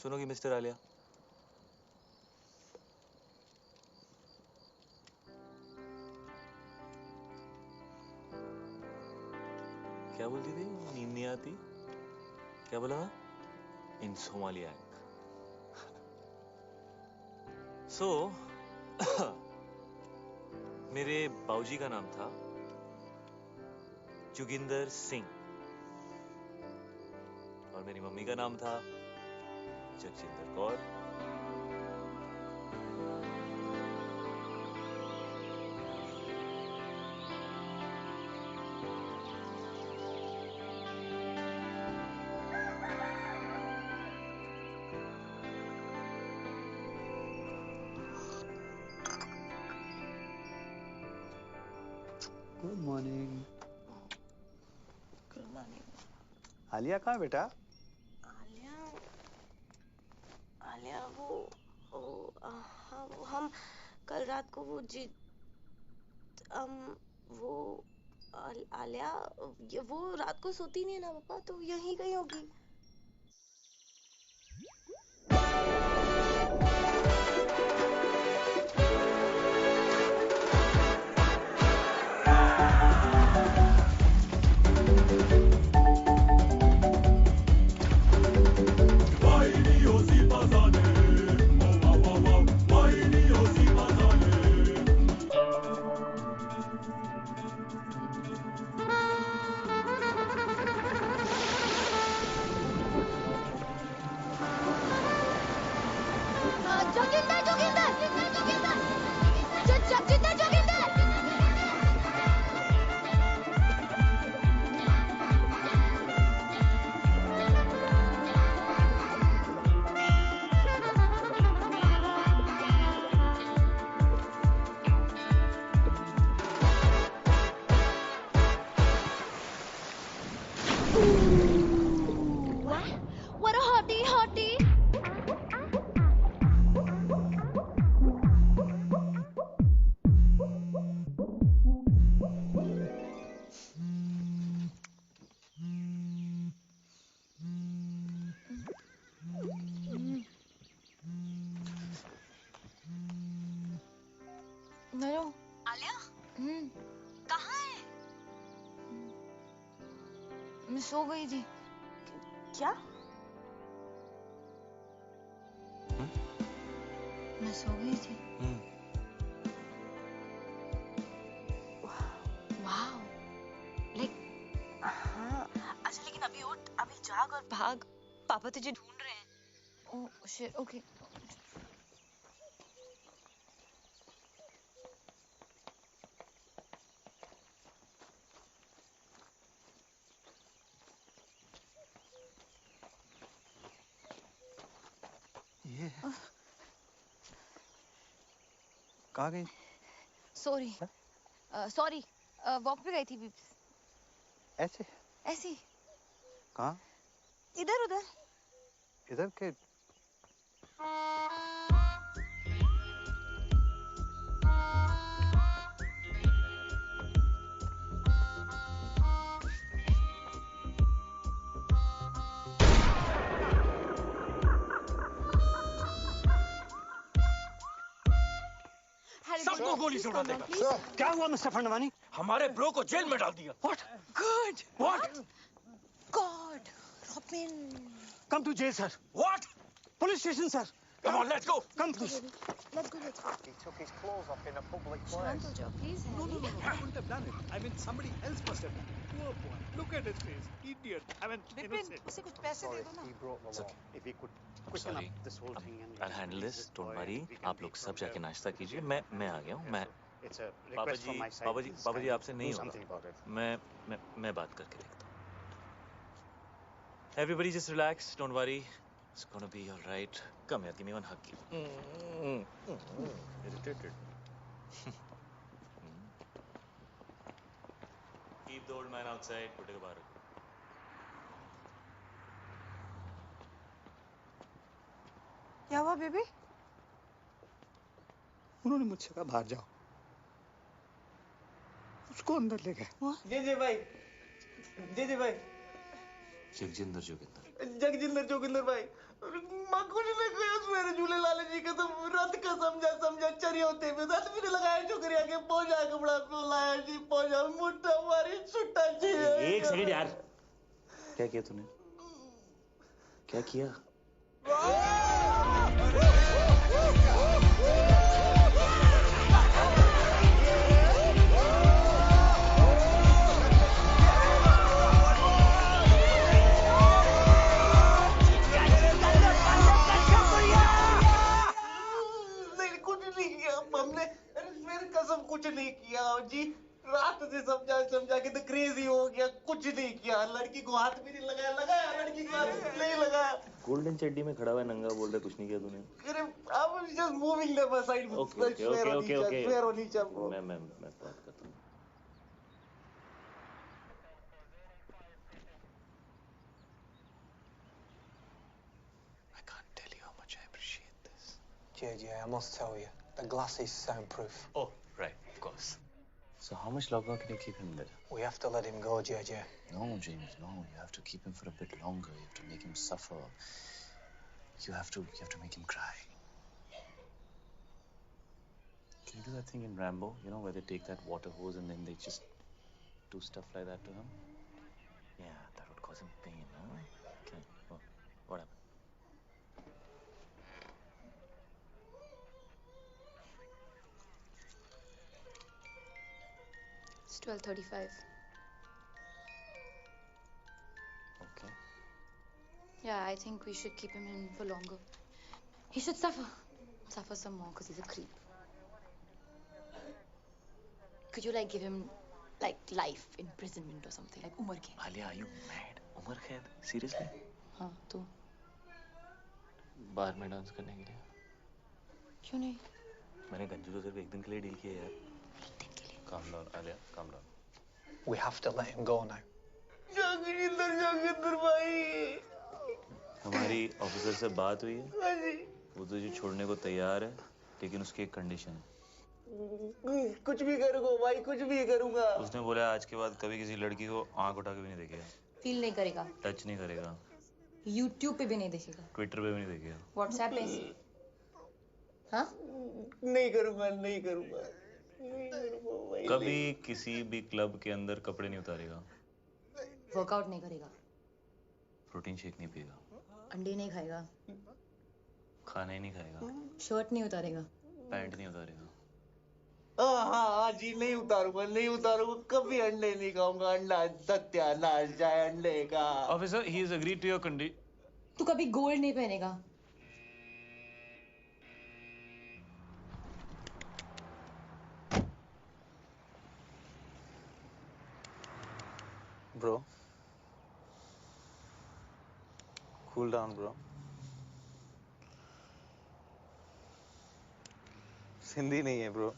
सुनोगी मिस्टर आलिया? क्या बोलती थी? नींद नहीं आती? क्या बोला? इंसोमालियाक। सो मेरे बाऊजी का नाम था जोगिंदर सिंह और मेरी मम्मी का नाम था Jagjinder Kaur. Good morning. Good morning. Alia कहाँ बेटा? आलिया हम कल रात को आलिया वो रात को सोती नहीं है ना पापा, तो यहीं कहीं होगी। हेलो आलिया हम्म कहाँ है? मैं सो गई थी। क्या? मैं सो गई थी। वाओ लाइक हाँ अच्छा लेकिन अभी उठ, अभी जाग और भाग, पापा तुझे ढूंढ रहे हैं। Oh shit okay. ये कहाँ गई? सॉरी सॉरी वॉक पे गई थी बीब्स। ऐसे? ऐसी कहाँ? इधर उधर। इधर के? सबको गोली से उड़ा देगा। क्या हुआ मिस्टर फंडवानी? हमारे ब्रो को जेल में डाल दिया। What? Good. What? God, Robin. Come to jail, sir. What? Police station, sir. Come on, let's go. Come, please. Let's go, let's go. He took his clothes off in a public शांत place. हो जाओ please. No, I wouldn't have done it. I mean, somebody else must have done it. Poor boy. Look at his face. Idiot. I mean, Vipin उसे कुछ पैसे दे दो ना। He broke the law. If we could quicken Sorry. up this whole thing and I'll handle this. Don't boy worry. and we can आप लोग be सब from जाके there. नाश्ता कीजिए। मैं आ गया हूँ। मैं It's a पापा request ji from my side. पापा जी Please पापा जी kindly आपसे नहीं do something होगा। about it. मैं बात करके देखता हूँ। Everybody just relax. Don't worry. It's gonna be all right. Come here. Give me one hug. Irritated. Keep the old man outside. Put it बाहर। क्या हुआ बेबी? उन्होंने मुझसे कहा बाहर जाओ, उसको अंदर ले गए। जे भाई, जे भाई, जगजिंदर जोगिंदर। जगजिंदर जोगिंदर भाई, माँ कुछ नहीं कहा मेरे झूले लाले जी का तो रथ का समझा चरिया होते में रथ भी लगाया छोकरिया के पहुंचा कपड़ा लाया जी पहुंचा मुट्ठा मारी छुट्टा जी। एक सेकंड यार। क्या किया तूने? क्या किया? कुछ नहीं किया जी, रात से समझा के तो क्रेजी हो गया, कुछ नहीं किया, लड़की को हाथ भी नहीं लगाया लड़की को हाथ नहीं लगाया। गोल्डन चड्डी में खड़ा हुआ नंगा बोल रहा कुछ नहीं किया तूने? अरे I was just moving them aside. Okay. Swear on each other. मैं बात करता हूँ। I can't tell you how much I appreciate this. JJ, I must tell you, the glass is soundproof. Oh, right, of course. So how much longer can you keep him there? We have to let him go, JJ. No, James, no. You have to keep him for a bit longer. You have to make him suffer. You have to make him cry. Can you do that thing in Rambo? You know, where they take that water hose and then they just do stuff like that to him? Yeah, that would cause him pain, huh? Okay. Oh, what happened? It's 12:35. Okay. Yeah, I think we should keep him in for longer. He should suffer some more because he's a creep. Could you like give him like life imprisonment or something like Umar Khair? Alia, are you mad? Umar Khair? Seriously? हाँ तो बार में dance करने के लिए? क्यों नहीं? मैंने गंजू को सिर्फ एक दिन के लिए डील किया यार। एक दिन के लिए? Calm down, Alia. Calm down. We have to let him go now. Joginder भाई। हमारी ऑफिसर से बात हुई है। हाँ जी। वो तुझे छोड़ने को तैयार है, लेकिन उसकी एक कंडीशन है। कुछ भी करूँगा भाई, कुछ भी करूँगा। उसने बोला आज के बाद कभी किसी लड़की को आंख उठा के भी नहीं देखेगा। फील नहीं करेगा। टच नहीं करेगा। YouTube पे भी नहीं देखेगा। ट्विटर पे भी नहीं देखेगा। WhatsApp पे? हाँ? नहीं करूँगा। कभी किसी भी क्लब के अंदर कपड़े नहीं उतारेगा, वर्कआउट नहीं करेगा, प्रोटीन शेक नहीं पिएगा, अंडे नहीं खाएगा, खाना ही नहीं खाएगा, शर्ट नहीं उतारेगा, पैंट नहीं उतारेगा। हाँ जी, नहीं उतारूंगा, कभी अंडे नहीं खाऊंगा। अंडा सत्यानाश जाए अंडे का। Officer, he has agreed to your condition. तू कभी गोल्ड नहीं पहनेगा। Bro, cool down, bro. Hindi नहीं है, bro.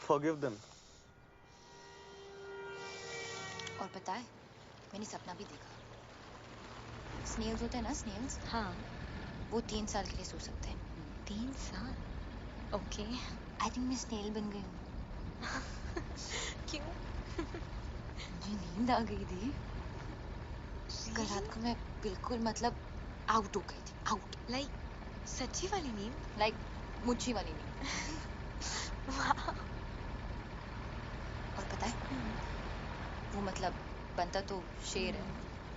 Forgive them. और पता है, मैंने सपना भी देखा। स्नेल्स होते हैं ना, स्नेल्स? हाँ। वो 3 साल के लिए सो सकते हैं। 3 साल? ओके। आई थिंक मैं स्नेल बन गई हूँ। क्यों? मुझे नींद आ गई थी। कल रात को मैं बिल्कुल मतलब आउट हो गई थी, आउट। लाइक सच्ची वाली नींद? लाइक मुच्छी वाली नींद। और पता है, वो मतलब बनता तो शेर है,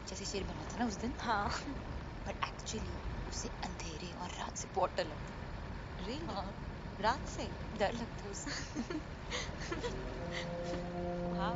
जैसे शेर बना था ना उस दिन। हाँ। बट एक्चुअली उसे अंधेरे और रात से बहुत डर लगता। रियली? हाँ। रात से डर लगता उसे। हाँ।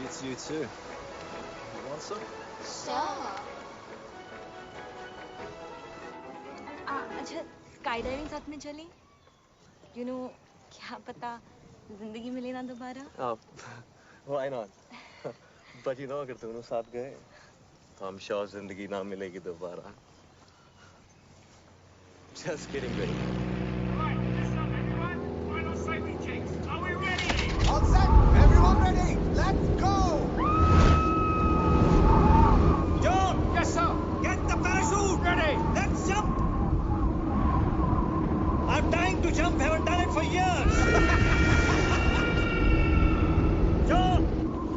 It's you too. You want some? Sure. अच्छा, स्काई डाइविंग साथ में चली? You know, क्या पता जिंदगी मिले ना दोबारा? Why not? But you know, अगर दोनों साथ गए, तो I'm sure जिंदगी ना मिलेगी दोबारा. Just kidding, baby. All set! Everyone ready? Let's go! John! Yes, sir! Get the parachute ready! Let's jump! I'm dying to jump, haven't done it for years! John!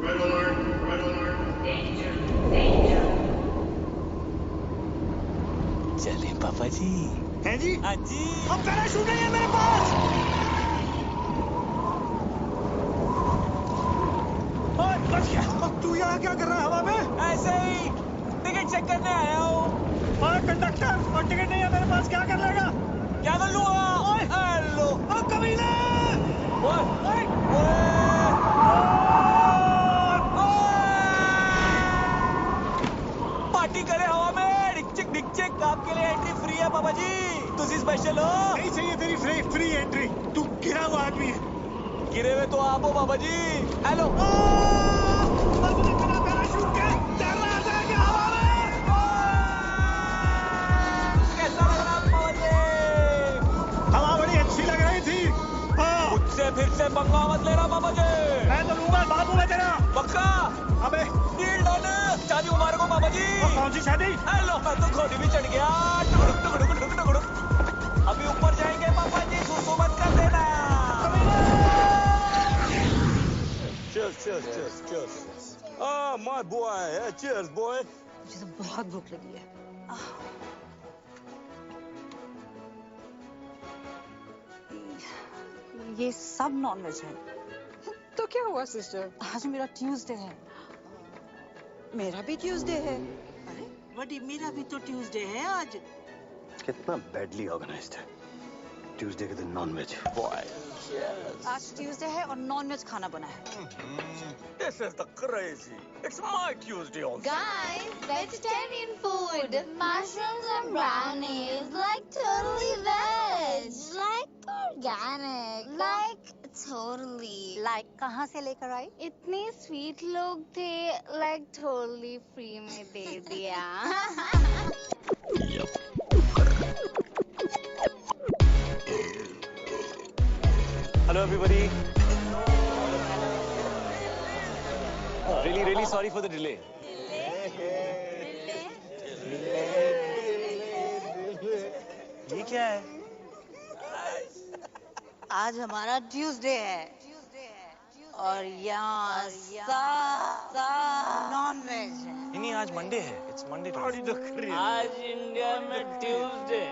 Red alert! Red alert! Danger! Danger! चलें पापा जी। हैं जी? हाँ जी! अब parachute नहीं है मेरे पास! बच गया। तू यहाँ क्या कर रहा है हवा में? ऐसे ही टिकट चेक करने आया हूँ। और कंडक्टर, और टिकट नहीं है मेरे पास, क्या कर लेगा? क्या कर लूँगा? हेलो, ओ कमीने! पार्टी करे हवा में, डिक चिक, आपके लिए एंट्री फ्री है पापा जी। तुझे स्पेशल हो? नहीं चाहिए तेरी फ्री एंट्री। तू गिरा हुआ आदमी है। गिरे हुए तो आप हो पापा जी। हेलो। कैसा लग रहा पापा जी? हवा बड़ी अच्छी लग रही थी। मुझसे फिर से पंगा मत लेना पापा जी। मैं तो लूंगा, बाबू है तेरा। पक्का? अबे डील डन। चाबी मारो पापा जी। कौन सी शादी? लो तो घोड़ी भी चढ़ गया। टुकड़ुक टुकड़ुक टुकड़ुक टुकड़ुक। अभी ऊपर जाएंगे पापा जी, सुसु मत कर देना। Cheers. Ah, my boy. Cheers, boy. मुझे तो बहुत भूख लगी है। ये सब नॉनवेज है। तो क्या हुआ सिस्टर? आज मेरा ट्यूसडे है। मेरा भी ट्यूसडे है। अरे बड़ी, मेरा भी तो ट्यूसडे है आज। कितना बैडली ऑर्गेनाइज्ड है। ट्यूसडे के दिन नॉनवेज। आज ट्यूसडे है और नॉनवेज खाना बना है। This is the crazy. It's my Tuesday also. Guys, vegetarian food. Mushrooms and brownies. Like totally veg. Like organic. Like totally. Like कहाँ से लेकर आई? इतने स्वीट लोग थे, like totally free में दे दिया। Hello everybody. Really sorry for the delay. ये क्या है? आज हमारा ट्यूसडे है और यहाँ नॉनवेज है। नहीं, आज मंडे है। It's Monday. आज इंडिया में ट्यूसडे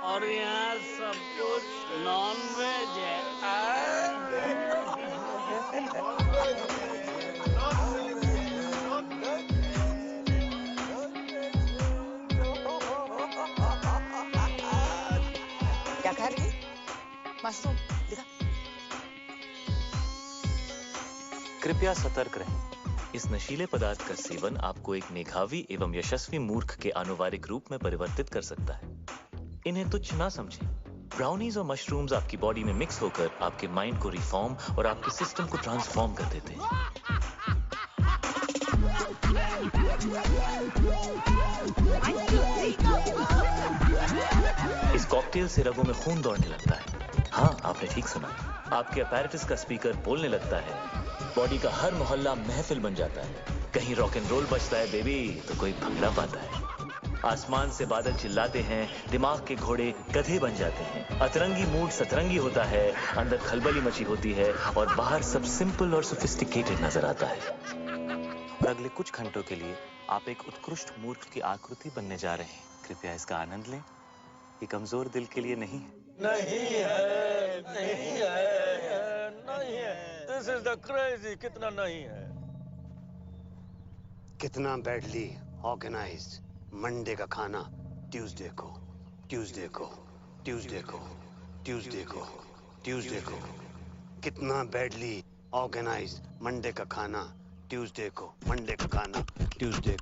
और यहाँ सब कुछ नॉनवेज है। क्या खा रही है? मशरूम दिखा। कृपया सतर्क रहें। इस नशीले पदार्थ का सेवन आपको एक मेधावी एवं यशस्वी मूर्ख के आनुवारिक रूप में परिवर्तित कर सकता है। इन्हें तुच्छ ना समझें। ब्राउनीज और मशरूम्स आपकी बॉडी में मिक्स होकर आपके माइंड को रिफॉर्म और आपके सिस्टम को ट्रांसफॉर्म कर देते हैं। इस कॉकटेल से रगों में खून दौड़ने लगता है। हाँ, आपने ठीक सुना। आपके अपैरेटस का स्पीकर बोलने लगता है। बॉडी का हर मोहल्ला महफिल बन जाता है। कहीं रॉक एंड रोल बजता है बेबी तो कोई भंगड़ा पाता है। आसमान से बादल चिल्लाते हैं, दिमाग के घोड़े गधे बन जाते हैं। अतरंगी मूड सतरंगी होता है, अंदर खलबली मची होती है और बाहर सब सिंपल और सोफिस्टिकेटेड नजर आता है। और अगले कुछ घंटों के लिए आप एक उत्कृष्ट मूर्ख की आकृति बनने जा रहे हैं। कृपया इसका आनंद लें। ये कमजोर दिल के लिए नहीं है। नहीं है। This is the crazy. कितना नहीं है। कितना बैडली ऑर्गेनाइज्ड। मंडे का खाना ट्यूसडे को कितना बैडली ऑर्गेनाइज्ड। मंडे का खाना ट्यूसडे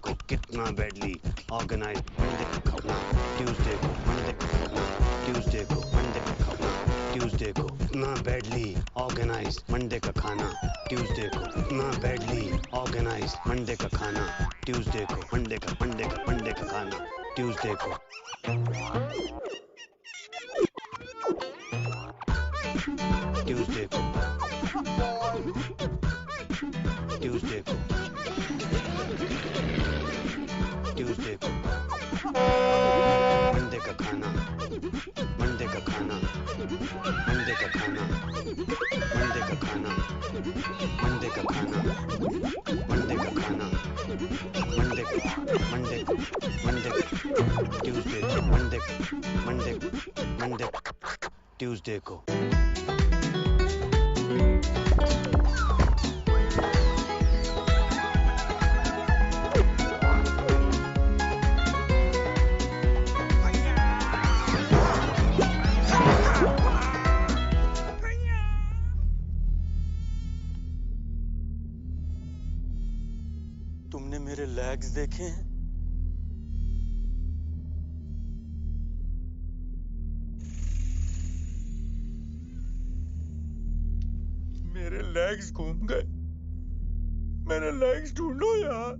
को कितना बैडली ऑर्गेनाइज्ड। मंडे का खाना ट्यूसडे को कितना बैडली ऑर्गेनाइज्ड। मंडे का खाना ट्यूसडे को कितना बैडली ऑर्गेनाइज्ड। मंडे का खाना ट्यूसडे को मंडे का खाना ट्यूसडे को। मंडे का खाना ट्यूसडे को। तुमने मेरे लेग्स देखे हैं? मेरे लेग्स घूम गए। मेरे लेग्स ढूंढो यार।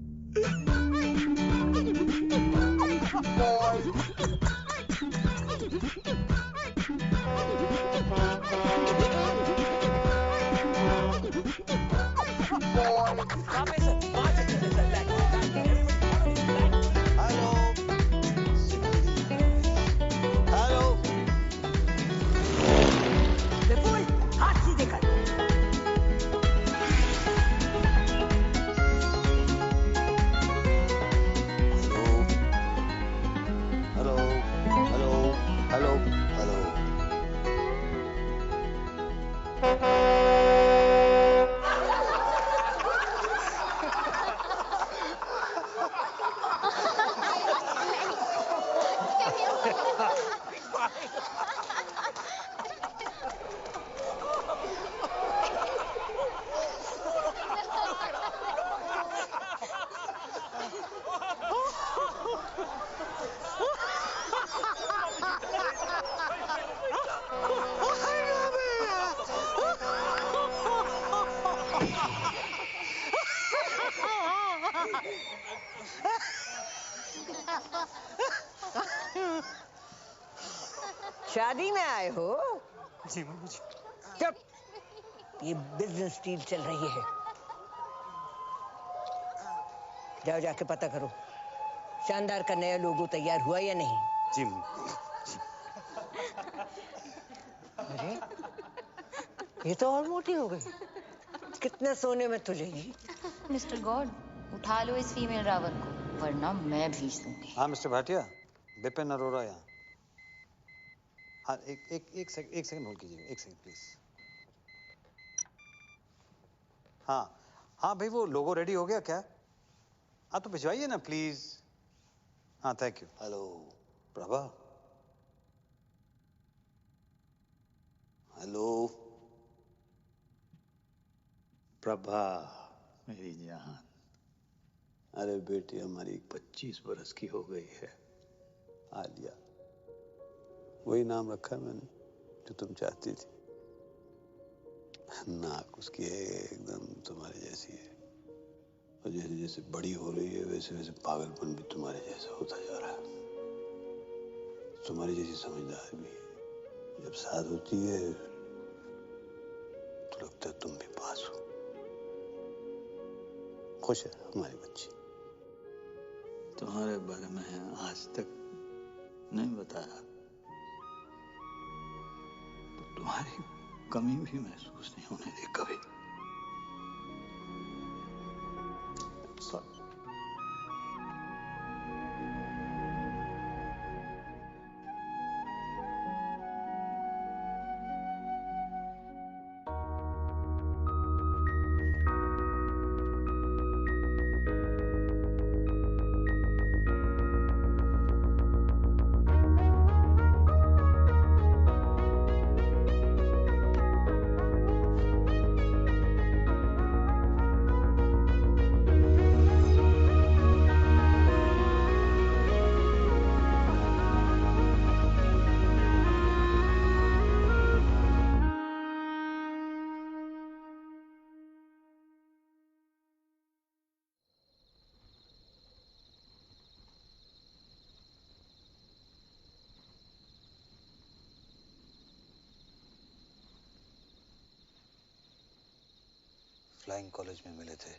शादी में आए हो? जी मम्मी जी। चुप, ये बिजनेस डील चल रही है। जाओ जाके पता करो शानदार का नया लोगो तैयार हुआ या नहीं। जी मम्मी। अरे ये तो और मोटी हो गई। कितने सोने में तुझे? मिस्टर गॉड, उठा लो इस फीमेल रावण को, वरना मैं भेज दूंगी। हाँ मिस्टर भाटिया, बिपिन अरोड़ा यहाँ। हाँ एक सेकंड होल्ड कीजिए, एक सेकंड प्लीज। हाँ भाई, वो लोगो रेडी हो गया क्या? हाँ तो भिजवाइए ना प्लीज। हाँ thank you. Hello Prabha. Hello Prabha मेरी जान। अरे बेटी हमारी 25 बरस की हो गई है, आलिया। वही नाम रखा मैंने जो तुम चाहती थी। नाक उसकी है एकदम तुम्हारी जैसी है, और जैसे जैसे बड़ी हो रही है वैसे वैसे पागलपन भी तुम्हारे जैसा होता जा रहा है। तुम्हारी जैसी समझदार भी है। जब साथ होती है तो लगता है तुम भी पास हो। खुश है हमारी बच्ची। तुम्हारे बारे में आज तक नहीं बताया तो तुम्हारी कमी भी महसूस नहीं होने दी कभी। फ्लाइंग कॉलेज में मिले थे।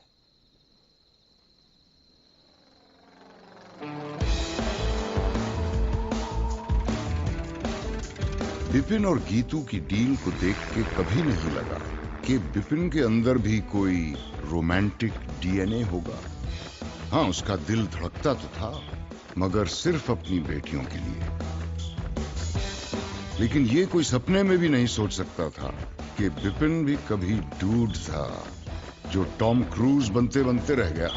बिपिन और गीतू की डील को देख के कभी नहीं लगा कि बिपिन के अंदर भी कोई रोमांटिक डीएनए होगा। हाँ, उसका दिल धड़कता तो था, मगर सिर्फ अपनी बेटियों के लिए। लेकिन ये कोई सपने में भी नहीं सोच सकता था कि बिपिन भी कभी डूड था जो टॉम क्रूज बनते बनते रह गया।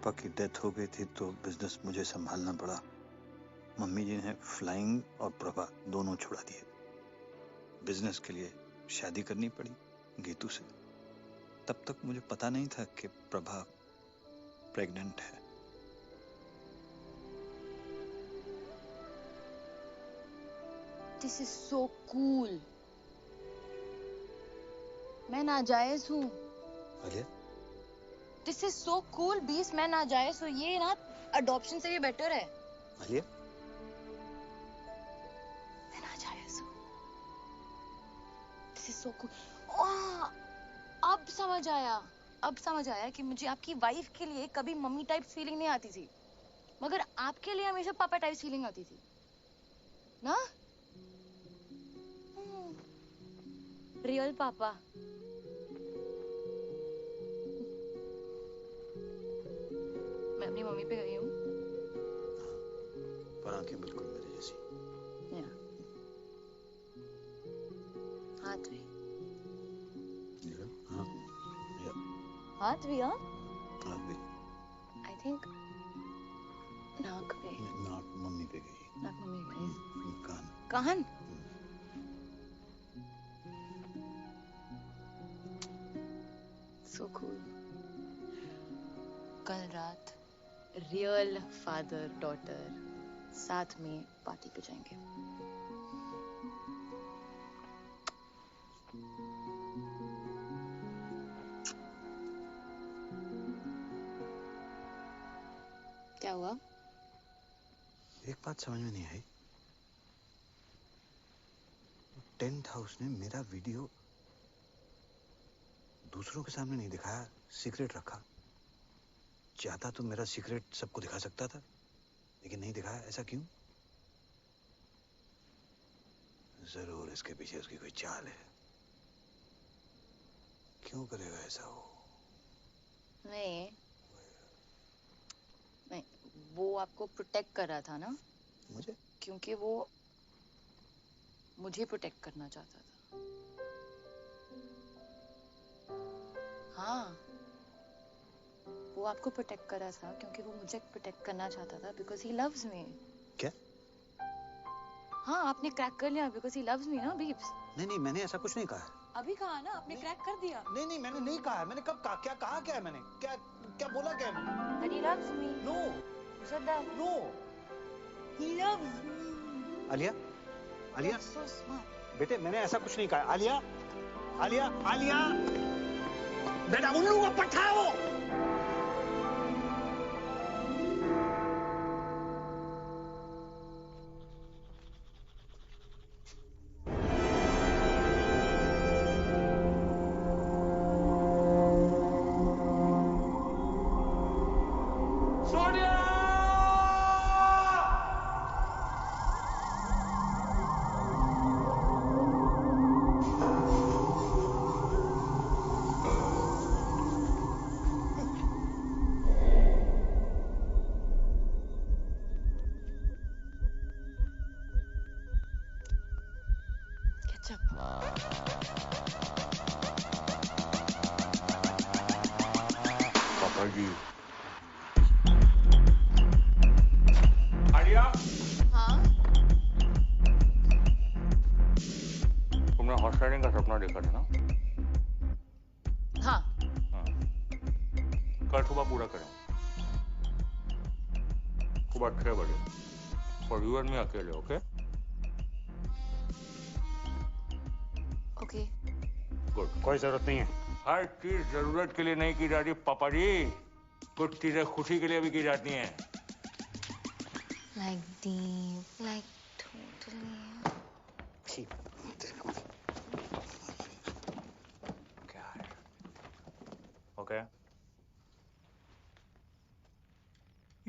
पापा की डेथ हो गई थी तो बिजनेस मुझे संभालना पड़ा। मम्मी जी ने फ्लाइंग और प्रभा दोनों छुड़ा दिए। बिजनेस के लिए शादी करनी पड़ी गीतू से। तब तक मुझे पता नहीं था कि प्रभा प्रेग्नेंट है। This is so cool. मैं नाजायज हूँ। Alia? This is so cool, बीस मैं नाजायज हूँ। ये ना अडॉप्शन से भी बेटर है। आलिया? मैं नाजायज हूँ। This is so cool. ओह, अब समझ आया। अब समझ आया कि मुझे आपकी वाइफ के लिए कभी मम्मी टाइप फीलिंग नहीं आती थी, मगर आपके लिए हमेशा पापा टाइप फीलिंग आती थी, ना? रियल पापा। मैं अपनी मम्मी पे गई हूँ। पर आंखें बिल्कुल मेरे जैसी। हाथ भी। हाँ। हाथ भी, हाँ? हाथ भी। I think नाक पे। नाक मम्मी पे गई। नाक मम्मी पे गई। कान। कान? So cool. कल रात रियल फादर डॉटर साथ में पार्टी पे जाएंगे। क्या हुआ? एक बात समझ में नहीं आई। टेंट हाउस ने मेरा वीडियो दूसरों के सामने नहीं दिखाया, सीक्रेट रखा। चाहता तो मेरा सीक्रेट सबको दिखा सकता था, लेकिन नहीं दिखाया। ऐसा क्यों? जरूर इसके पीछे उसकी कोई चाल है। क्यों करेगा ऐसा वो? नहीं, वो आपको प्रोटेक्ट कर रहा था ना? मुझे? क्योंकि वो मुझे प्रोटेक्ट करना चाहता था। हाँ, वो आपको प्रोटेक्ट कर रहा था क्योंकि वो मुझे प्रोटेक्ट करना चाहता था, because he loves me. क्या? हाँ, आपने क्रैक कर लिया because he loves me ना, बीप्स? नहीं, मैंने ऐसा कुछ नहीं कहा। अभी कहा ना, आपने क्रैक कर दिया। नहीं, मैंने नहीं कहा। मैंने कब कहा? क्या कहा? क्या है मैंने? क्या बोला? क्या है? That he loves me. No. You said that. No. He loves me. Alia? That's so smart. बेटे, मैंने ऐसा कुछ नहीं कहा। आलिया? बेटा, उल्लू को पठाओ। आलिया? हाँ? तुमने हॉर्स राइडिंग का सपना देखा था ना? हाँ। कल सुबह पूरा करें। सुबह 6 बजे। For you and me अकेले, ओके? ओके। गुड। कोई जरूरत नहीं है। हर चीज जरूरत के लिए नहीं की जाती पापा जी, कुछ चीजें खुशी के लिए भी की जाती हैं। Like deep, like totally. क्या है? ओके?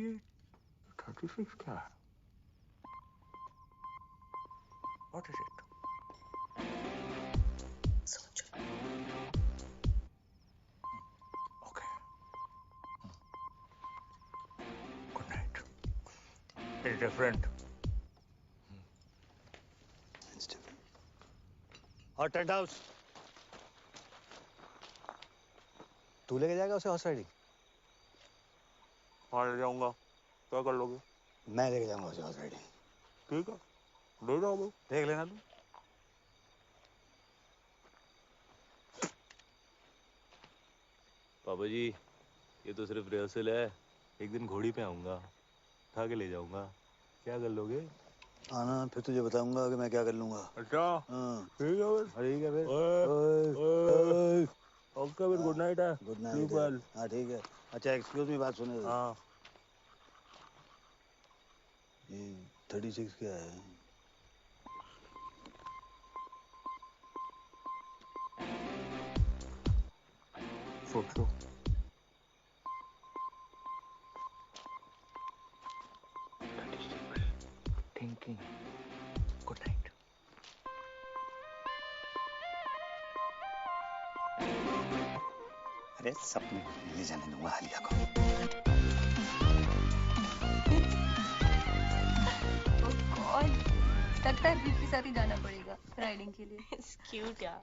ये 36 क्या है? What is it? सोचो। Okay. Good night. It's different. It's different. और टेंट हाउस? तू लेके जाएगा उसे हॉर्स राइडिंग? हाँ ले जाऊंगा, क्या कर लोगे? मैं लेके जाऊंगा उसे हॉर्स राइडिंग। ठीक है, ले जाओ भाई, देख लेना तुम। पापा जी, ये तो सिर्फ रिहर्सल है। एक दिन घोड़ी पे आऊंगा, उठा के ले जाऊंगा। क्या कर लोगे? आना, फिर तुझे बताऊंगा कि मैं क्या कर लूंगा। अच्छा, हाँ ठीक है फिर। ठीक है फिर। ओके फिर, गुड नाइट है। Good night. हाँ ठीक है। अच्छा एक्सक्यूज मी, बात सुने। हाँ। ये 36 क्या है? फोटो। थिंकिंग। Good night. अरे सपने ले जाने दूंगा आलिया को। और लगता है बीप के साथ ही जाना पड़ेगा राइडिंग के लिए। क्यूट यार।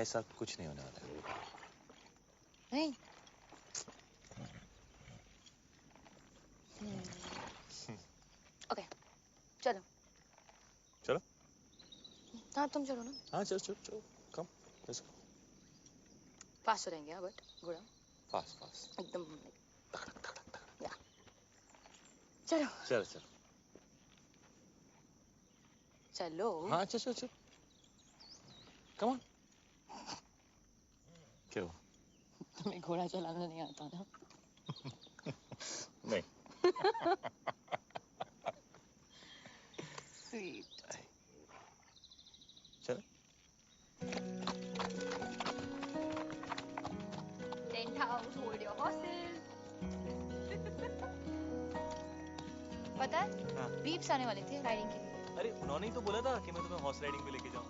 ऐसा कुछ नहीं होने वाला है। नहीं। ओके, चलो। चलो। हाँ तुम चलो ना। हाँ चलो चलो चलो, कम, लेट्स गो। फास्ट हो जाएंगे बट घोड़ा। फास्ट एकदम। या। चलो। चलो चलो। चलो। हाँ चलो चलो। Come on. क्यों? तुम्हें घोड़ा चलाना नहीं आता ना? नहीं। Sweet. चलो। Tent house, hold your horses. पता है? हाँ। बीप्स आने वाले थे राइडिंग के लिए। अरे उन्होंने ही तो बोला था कि मैं तुम्हें हॉर्स राइडिंग पे लेके जाऊं।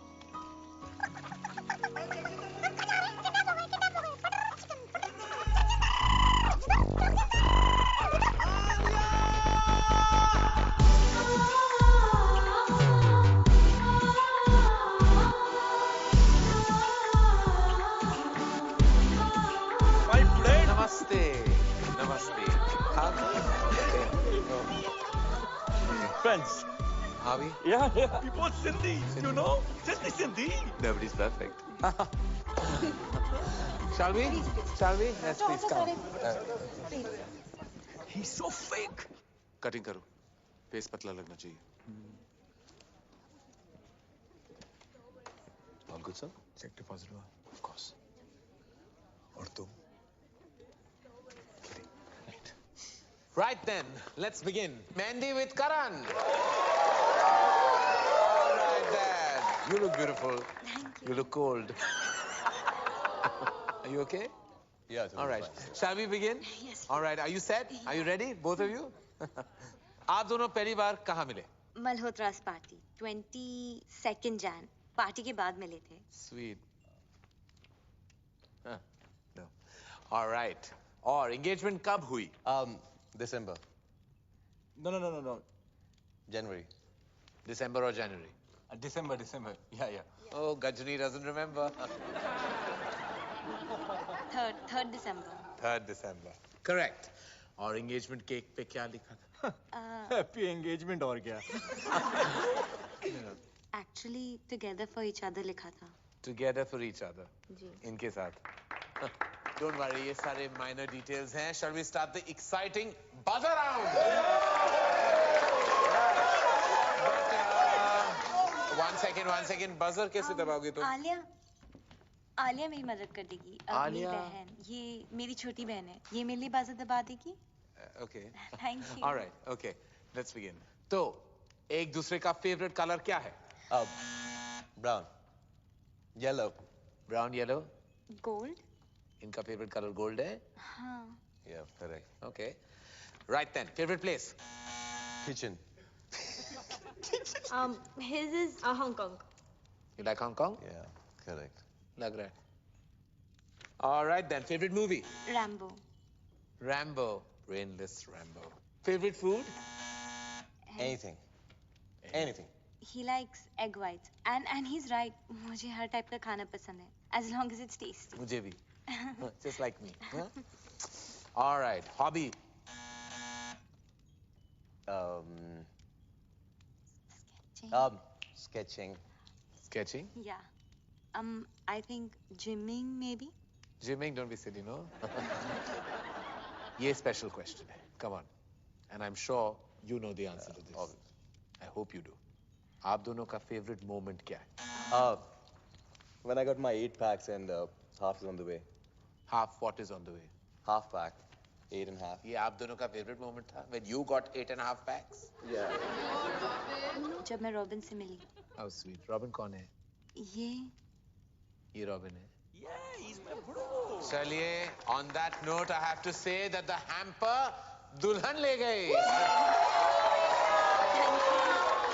Friends. Are we? Yeah, we both Sindhi, you know? Sindhi. Nobody's perfect. Shall we? Shall we? Yes, please come. He's so fake. Cutting करो. फेस पतला लगना चाहिए। All good, sir? Cheque deposit हुआ? Of course. और तुम? Right then, let's begin. Mandy with Karan. All right, Dad. You look beautiful. Thank you. You look cold. Are you okay? Yeah. All right. Shall we begin? Yes. All right. Are you set? Are you ready, both of you? आप दोनों पहली बार कहाँ मिले? Malhotra's party 22nd Jan party के बाद मिले थे। Sweet. Huh. No. All right. और engagement कब हुई? December. No. January. December or January? December. Yeah. Oh, Gajni doesn't remember. 3rd December. 3rd December. Correct. और engagement cake पे क्या लिखा था? Happy engagement और क्या? Actually, together for each other लिखा था। Together for each other. जी। इनके साथ. Don't worry, ये सारे minor details हैं. Shall we start the exciting buzzer round? But one second. Buzzer कैसे दबाओगे तुम? आलिया मेरी मदद कर देगी। मेरी बहन, ये मेरी छोटी बहन है। ये मेरे लिए बाज़र दबा देगी। Okay. Thank you. All right. Okay. Let's begin. तो एक दूसरे का favorite color क्या है? Brown. Yellow. Brown, yellow. Gold? इनका favorite color gold है? हाँ। Yeah, correct. Okay. Right then. Favorite place? Kitchen. His is Hong Kong. You like Hong Kong? Yeah, correct. लग रहा है. All right then. Favorite movie? Rambo. Brainless Rambo. Favorite food? Anything. He likes egg whites. And he's right. मुझे हर type का खाना पसंद है. As long as it's tasty. मुझे भी. Just like me. Huh? All right. Hobby? Sketching. Sketching? Yeah. I think gymming maybe. Gymming, don't be silly, no? ये special question है. Come on. And I'm sure you know the answer to this. I hope you do. आप दोनों का favorite moment क्या है? When I got my 8 packs and half is on the way. Half what is on the way? Half pack. 8.5. ये आप दोनों का favorite moment था? When you got 8.5 packs? Yeah. जब मैं रॉबिन से मिली। How sweet. Robin कौन है? ये Robin है. Yeah, he's my bro. चलिए, on that note, I have to say that the hamper दुल्हन ले गई.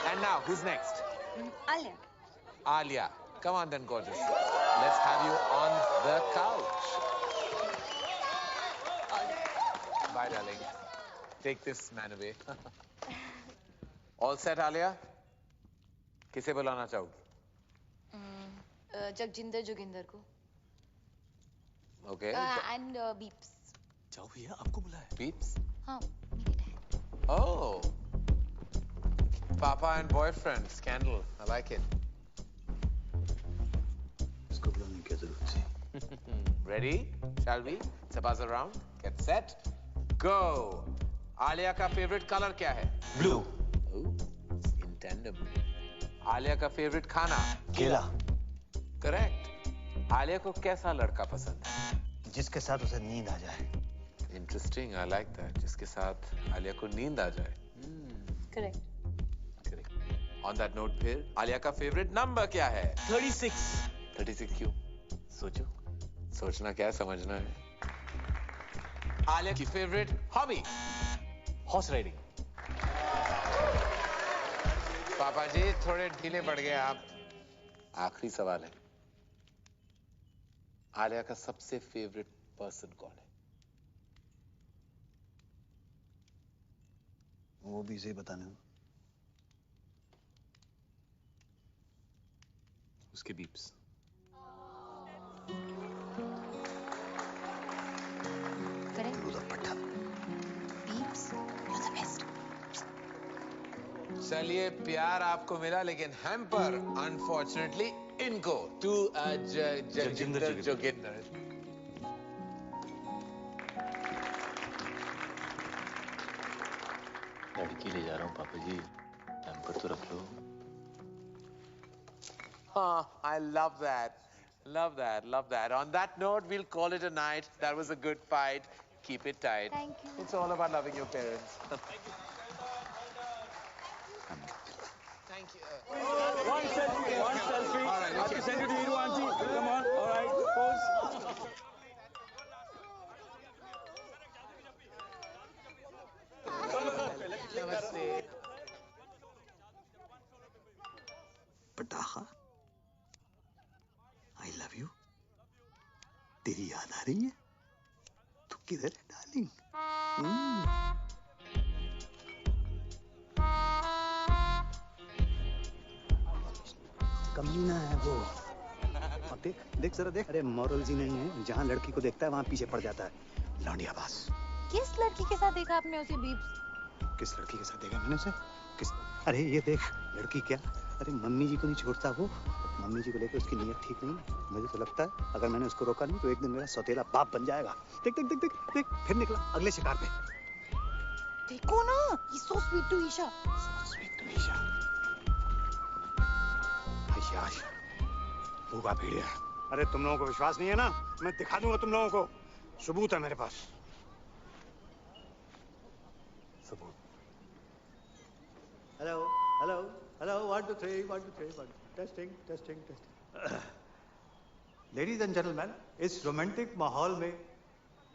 And now, who's next? Alia. Come on then, gorgeous. Let's have you on the couch. Bye, darling. Take this man away. All set, Alia? किसे बुलाना चाहोगी? जगजिंदर जोगिंदर को। Okay. And Beeps. जाओ भैया, आपको बुलाया। Beeps? हाँ। Oh. Papa and boyfriend scandal. I like it. इसको बुलाने की जरूरत थी। Ready? Shall we? It's a buzzer round. Get set. Go. Alia का favorite color क्या है? Blue. Oh, in tandem. Alia का favorite खाना? केला. Correct. Alia को कैसा लड़का पसंद है? जिसके साथ उसे नींद आ जाए. Interesting. I like that. जिसके साथ Alia को नींद आ जाए. Correct. On that note फिर Alia का favorite number क्या है? 36. 36 क्यों? सोचो. सोचना क्या है, समझना है. Alia की favorite hobby? Horse riding. पापा जी थोड़े ढीले पड़ गए आप. आखिरी सवाल है. आलिया का सबसे फेवरेट पर्सन कौन है? वो भी इसे बताने दो. उसके बीप्स. चलिए प्यार आपको मिला लेकिन हैम्पर अनफॉर्चुनेटली इनको टू जगजिंदर जोगिंदर. लड़की लड़की ले जा रहा हूँ पापा जी, पैम्पर तो रख लो। I love that. Love that. Love that. On that note, we'll call it a night. That was a good fight. Keep it tight. Thank you. It's all about loving your parents. Thank you. One selfie. All right, okay. Send it to you, auntie. Come on. All right. Pose. पटाखा, I love you. तेरी याद आ रही है? तू किधर है darling? कमीना है वो। अब देख, देख जरा देख। अरे मॉरल जी नहीं है, जहाँ लड़की को देखता है वहाँ पीछे पड़ जाता है। लौंडिया बास। किस लड़की के साथ देखा आपने उसे बीब्स? किस लड़की के साथ देखा मैंने उसे? किस? अरे ये देख, लड़की क्या? अरे मम्मी जी को नहीं छोड़ता वो। मम्मी जी को लेकर उसकी नीयत ठीक नहीं। मुझे तो लगता है अगर मैंने उसको रोका नहीं तो एक दिन मेरा सौतेला बाप बन जाएगा। देख देख देख देख देख, फिर निकला अगले शिकार पे। देखो ना, he's so sweet to Isha. So sweet to Isha. यार, भूखा भेड़िया। अरे तुम लोगों को विश्वास नहीं है ना? मैं दिखा दूंगा तुम लोगों को। सबूत है मेरे पास। सबूत। Hello, hello, hello, 1 2 3, 1 2 3, 1 testing, testing, testing. Ladies and gentleman, इस रोमांटिक माहौल में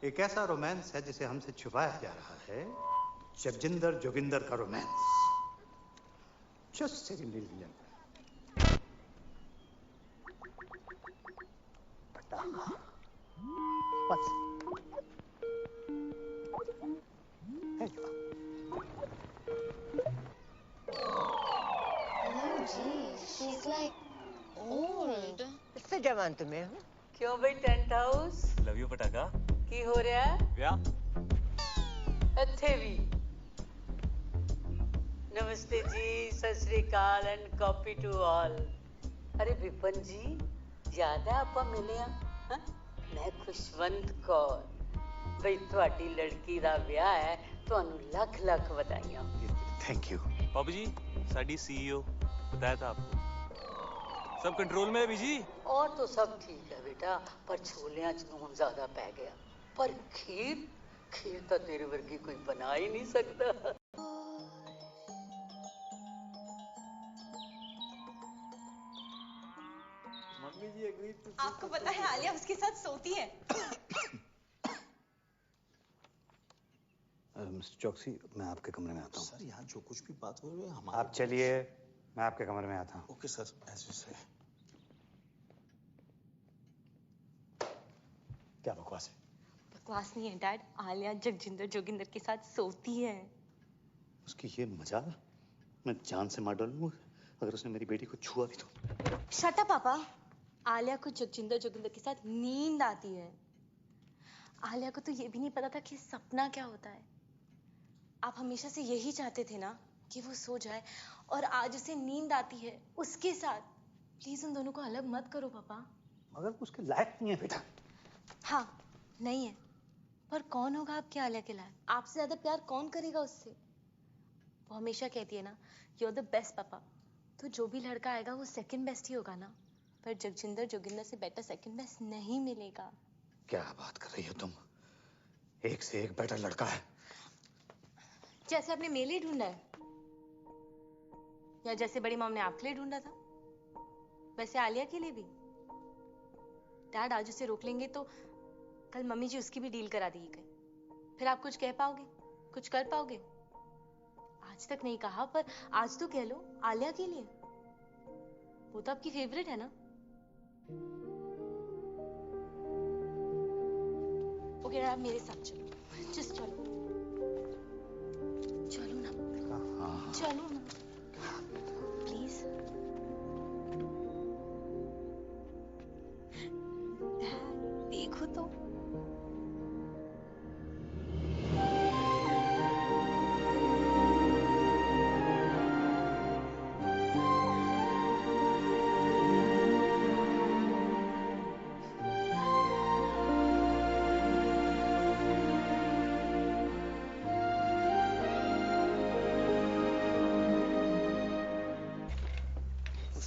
एक ऐसा रोमांस है जिसे हमसे छुपाया जा रहा है। जगजिंदर जोगिंदर का रोमांस। जस्ट सेकंड लीजिए। What's hey. She's like old. इससे जवान तुम्हें हूँ। क्यों भाई टेंट हाउस? लव यू पटाखा। की हो रहा है? क्या? अच्छे भी। नमस्ते जी, सत श्री अकाल एंड कॉपी टू ऑल। अरे विपन जी, याद है ਆਪਾਂ ਮਿਲੇ ਆ? मैं खुशवंत कौर। भाई ਤੁਹਾਡੀ लड़की ਦਾ ਵਿਆਹ है, ਤੁਹਾਨੂੰ ਲੱਖ ਲੱਖ ਵਧਾਈਆਂ। Thank you. पापा जी, साडी सीईओ बताया था आपको। सब कंट्रोल में है बीजी? और तो सब ठीक है बेटा, पर छोलियां च नून ज्यादा पै गया। पर खीर, खीर तो तेरे वर्गी कोई बना ही नहीं सकता। आपको पता है आलिया उसके साथ सोती है। मिस्टर चौकसी, मैं आपके कमरे में आता हूँ। सर, यहाँ जो कुछ भी बात हो रही है हमारे। आप चलिए, मैं आपके कमरे में आता हूँ। ओके सर, एज यू से। क्या बकवास है? बकवास नहीं है डैड, आलिया जगजिंदर जोगिंदर के साथ सोती है। उसकी ये मजाल, मैं जान से मार डालूंगा अगर उसने मेरी बेटी को छुआ भी तो। शट अप पापा। आलिया को जगजिंदर जोगिंदर के साथ नींद आती है। आलिया को तो ये भी नहीं पता था कि सपना क्या होता है। आप हमेशा से यही चाहते थे ना कि वो सो जाए, और आज उसे नींद आती है उसके साथ। प्लीज उन दोनों को अलग मत करो पापा। मगर उसके लायक नहीं है बेटा। हाँ, नहीं है, पर कौन होगा आपके आलिया के लायक? आपसे ज्यादा प्यार कौन करेगा उससे? वो हमेशा कहती है ना, यू आर द बेस्ट पापा। तो जो भी लड़का आएगा वो सेकंड बेस्ट ही होगा ना। पर जगजिंदर जोगिंदर से बेटर सेकंड बेस्ट नहीं मिलेगा। क्या बात कर रही हो तुम? एक से एक बेटर लड़का है। जैसे आपने मेरे लिए ढूंढा है, या जैसे बड़ी मॉम ने आपके लिए ढूंढा था, वैसे आलिया के लिए भी। डैड आज उसे रोक लेंगे तो कल मम्मी जी उसकी भी डील करा देगी। फिर आप कुछ कह पाओगे, कुछ कर पाओगे? आज तक नहीं कहा, पर आज तो कह लो आलिया के लिए। वो तो आपकी फेवरेट है ना। ओके, आप मेरे साथ चलो, जस्ट चलो। चलो ना, चलो ना प्लीज। देखो तो।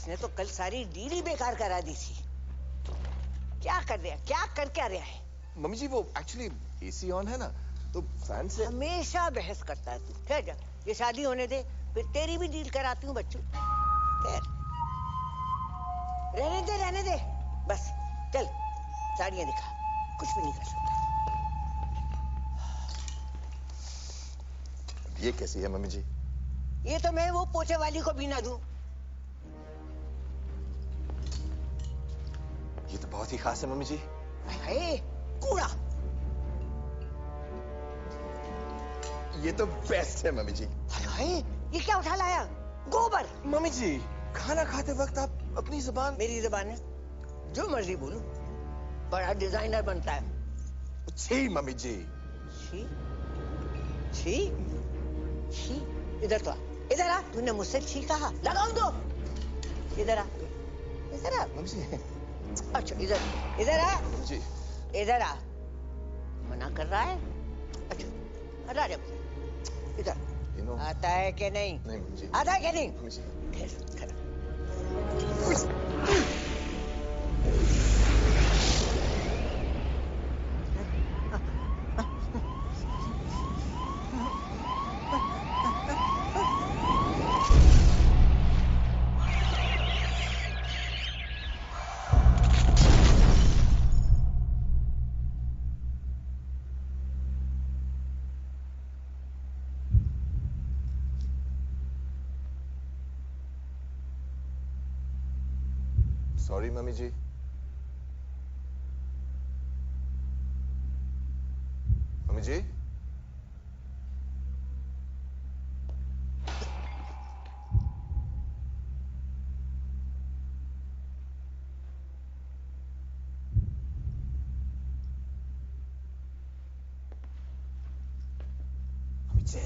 उसने तो कल सारी डील ही बेकार करा दी थी। क्या कर रहा है, क्या कर क्या रहा है? मम्मी जी वो एक्चुअली एसी ऑन है ना, तो फैन से। हमेशा बहस करता है तू। ठहर जा, ये शादी होने दे, फिर तेरी भी डील कराती हूँ बच्चों। ठहर, रहने दे बस। चल साड़ियाँ दिखा, कुछ भी नहीं कर सकता। ये कैसी है मम्मी जी? ये तो मैं वो पोछे वाली को भी ना दूं। ये तो बहुत ही खास है मम्मी जी। हाय कूड़ा। ये तो बेस्ट है मम्मी जी। हाय ये क्या उठा लाया? गोबर। मम्मी जी खाना खाते वक्त आप अपनी जुबान। मेरी जुबान है, जो मर्जी बोलूं। बड़ा डिजाइनर बनता है। छी मम्मी जी। छी छी छी। इधर तो आ, इधर आ। तूने मुझसे छी कहा, लगाऊं दो। इधर आ, इधर आ। मम्मी जी। अच्छा इधर आ जी। इधर आ। मना कर रहा है? अच्छा हटा जा। इधर आता है कि नहीं? नहीं मम्मी जी। आता है कि नहीं? मम्मी जी। सॉरी मम्मी जी। मम्मी जी। मम्मी जी।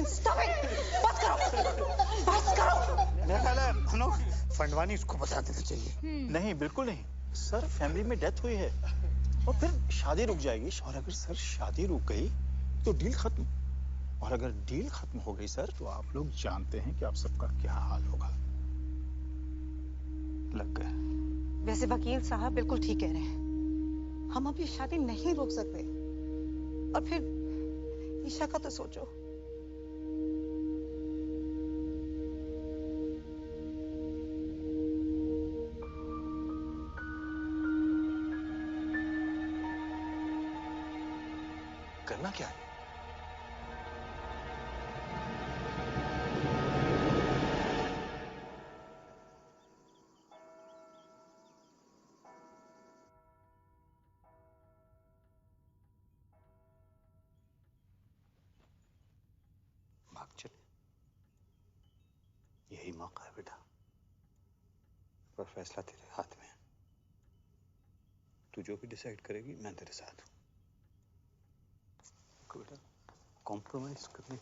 Stop it! बस करो। मेरा ख्याल है फंडवानी इसको बता देना चाहिए। नहीं बिल्कुल नहीं सर, फैमिली में डेथ हुई है और फिर शादी रुक जाएगी। और अगर सर शादी रुक गई तो डील खत्म, और अगर डील खत्म हो गई सर तो आप लोग जानते हैं कि आप सबका क्या हाल होगा। लग गए। वैसे वकील साहब बिल्कुल ठीक कह रहे हैं, हम अब ये शादी नहीं रोक सकते। और फिर ईशा का तो सोचो। करना क्या है? भाग चल, यही मौका है बेटा, पर फैसला तेरे हाथ में है। तू जो भी डिसाइड करेगी मैं तेरे साथ हूं। बेटा कॉम्प्रोमाइज करने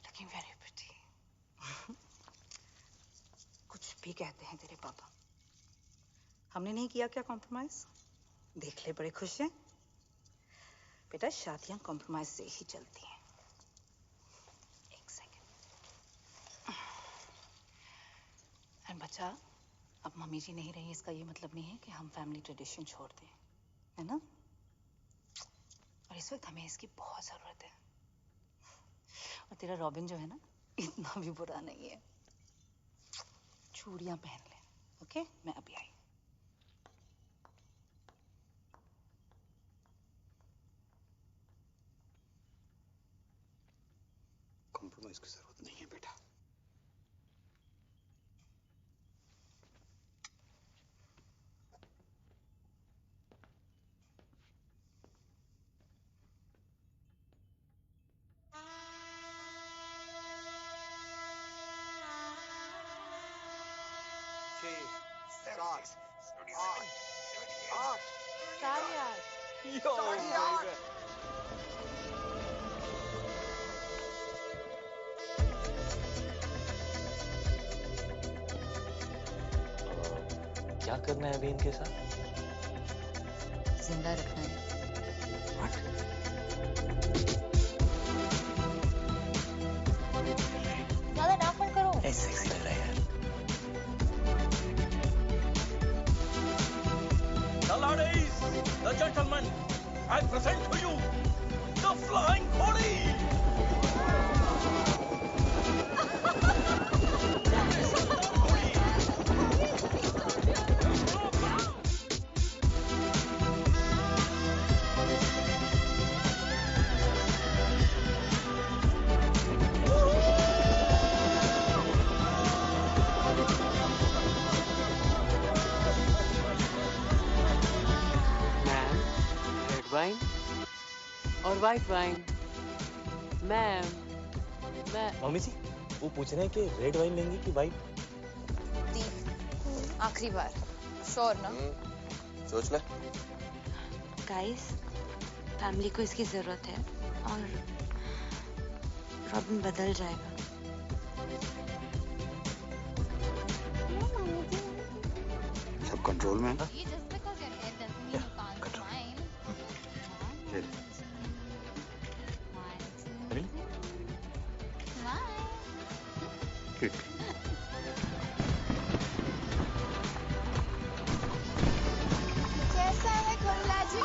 Looking very pretty. कुछ भी कहते हैं तेरे पापा, हमने नहीं किया क्या कॉम्प्रोमाइज? देख ले बड़े खुश हैं। बेटा शादियां कॉम्प्रोमाइज से ही चलती हैं। एक सेकंड। एंड बच्चा, अब मम्मी जी नहीं रही, इसका ये मतलब नहीं है कि हम फैमिली ट्रेडिशन छोड़ दें, है ना? और इस वक्त हमें इसकी बहुत जरूरत है। और तेरा रॉबिन जो है ना, इतना भी बुरा नहीं है। चूड़ियां पहन ले, ओके? मैं अभी आई। को इसकी जरूरत नहीं है बेटा। क्या करना है अभी इनके साथ? जिंदा रखना है। ज्यादा डांस मत करो। ऐसे सेक्सी लग रहा है यार। The ladies, the gentlemen, I present to you the Flying Body. Wine और वाइट वाइन। मैम, मम्मी जी, वो पूछ रहे हैं कि रेड वाइन लेंगे कि वाइट? दीप, आखिरी बार, श्योर ना? सोच ले। गाइस, फैमिली को इसकी जरूरत है और रॉबिन बदल जाएगा। सब कंट्रोल में है? ठीक। कैसा है खुल्ला जी?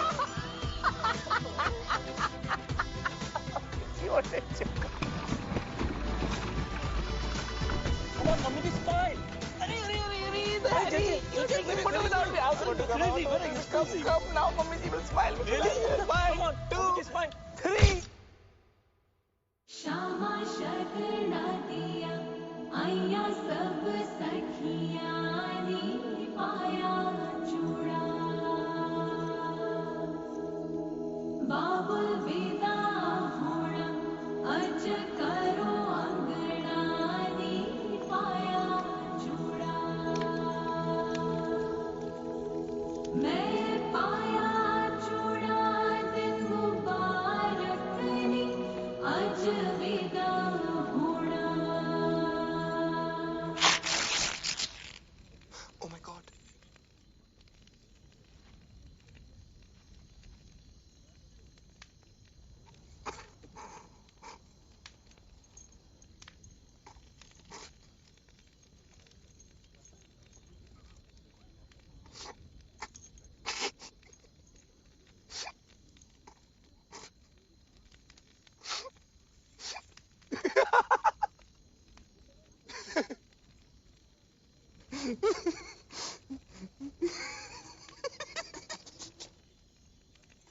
Come on, mummy, smile. Come now, mummy ji will smile. Really? One, two, three. Shyama शगना दिया आया सब सखियां नी पाया चूड़ा बाबुल विदा होना अज करो अंगना नी पाया चूड़ा मैं पाया चूड़ा दिन मुबारक नी अज विदा होना। Oh my God.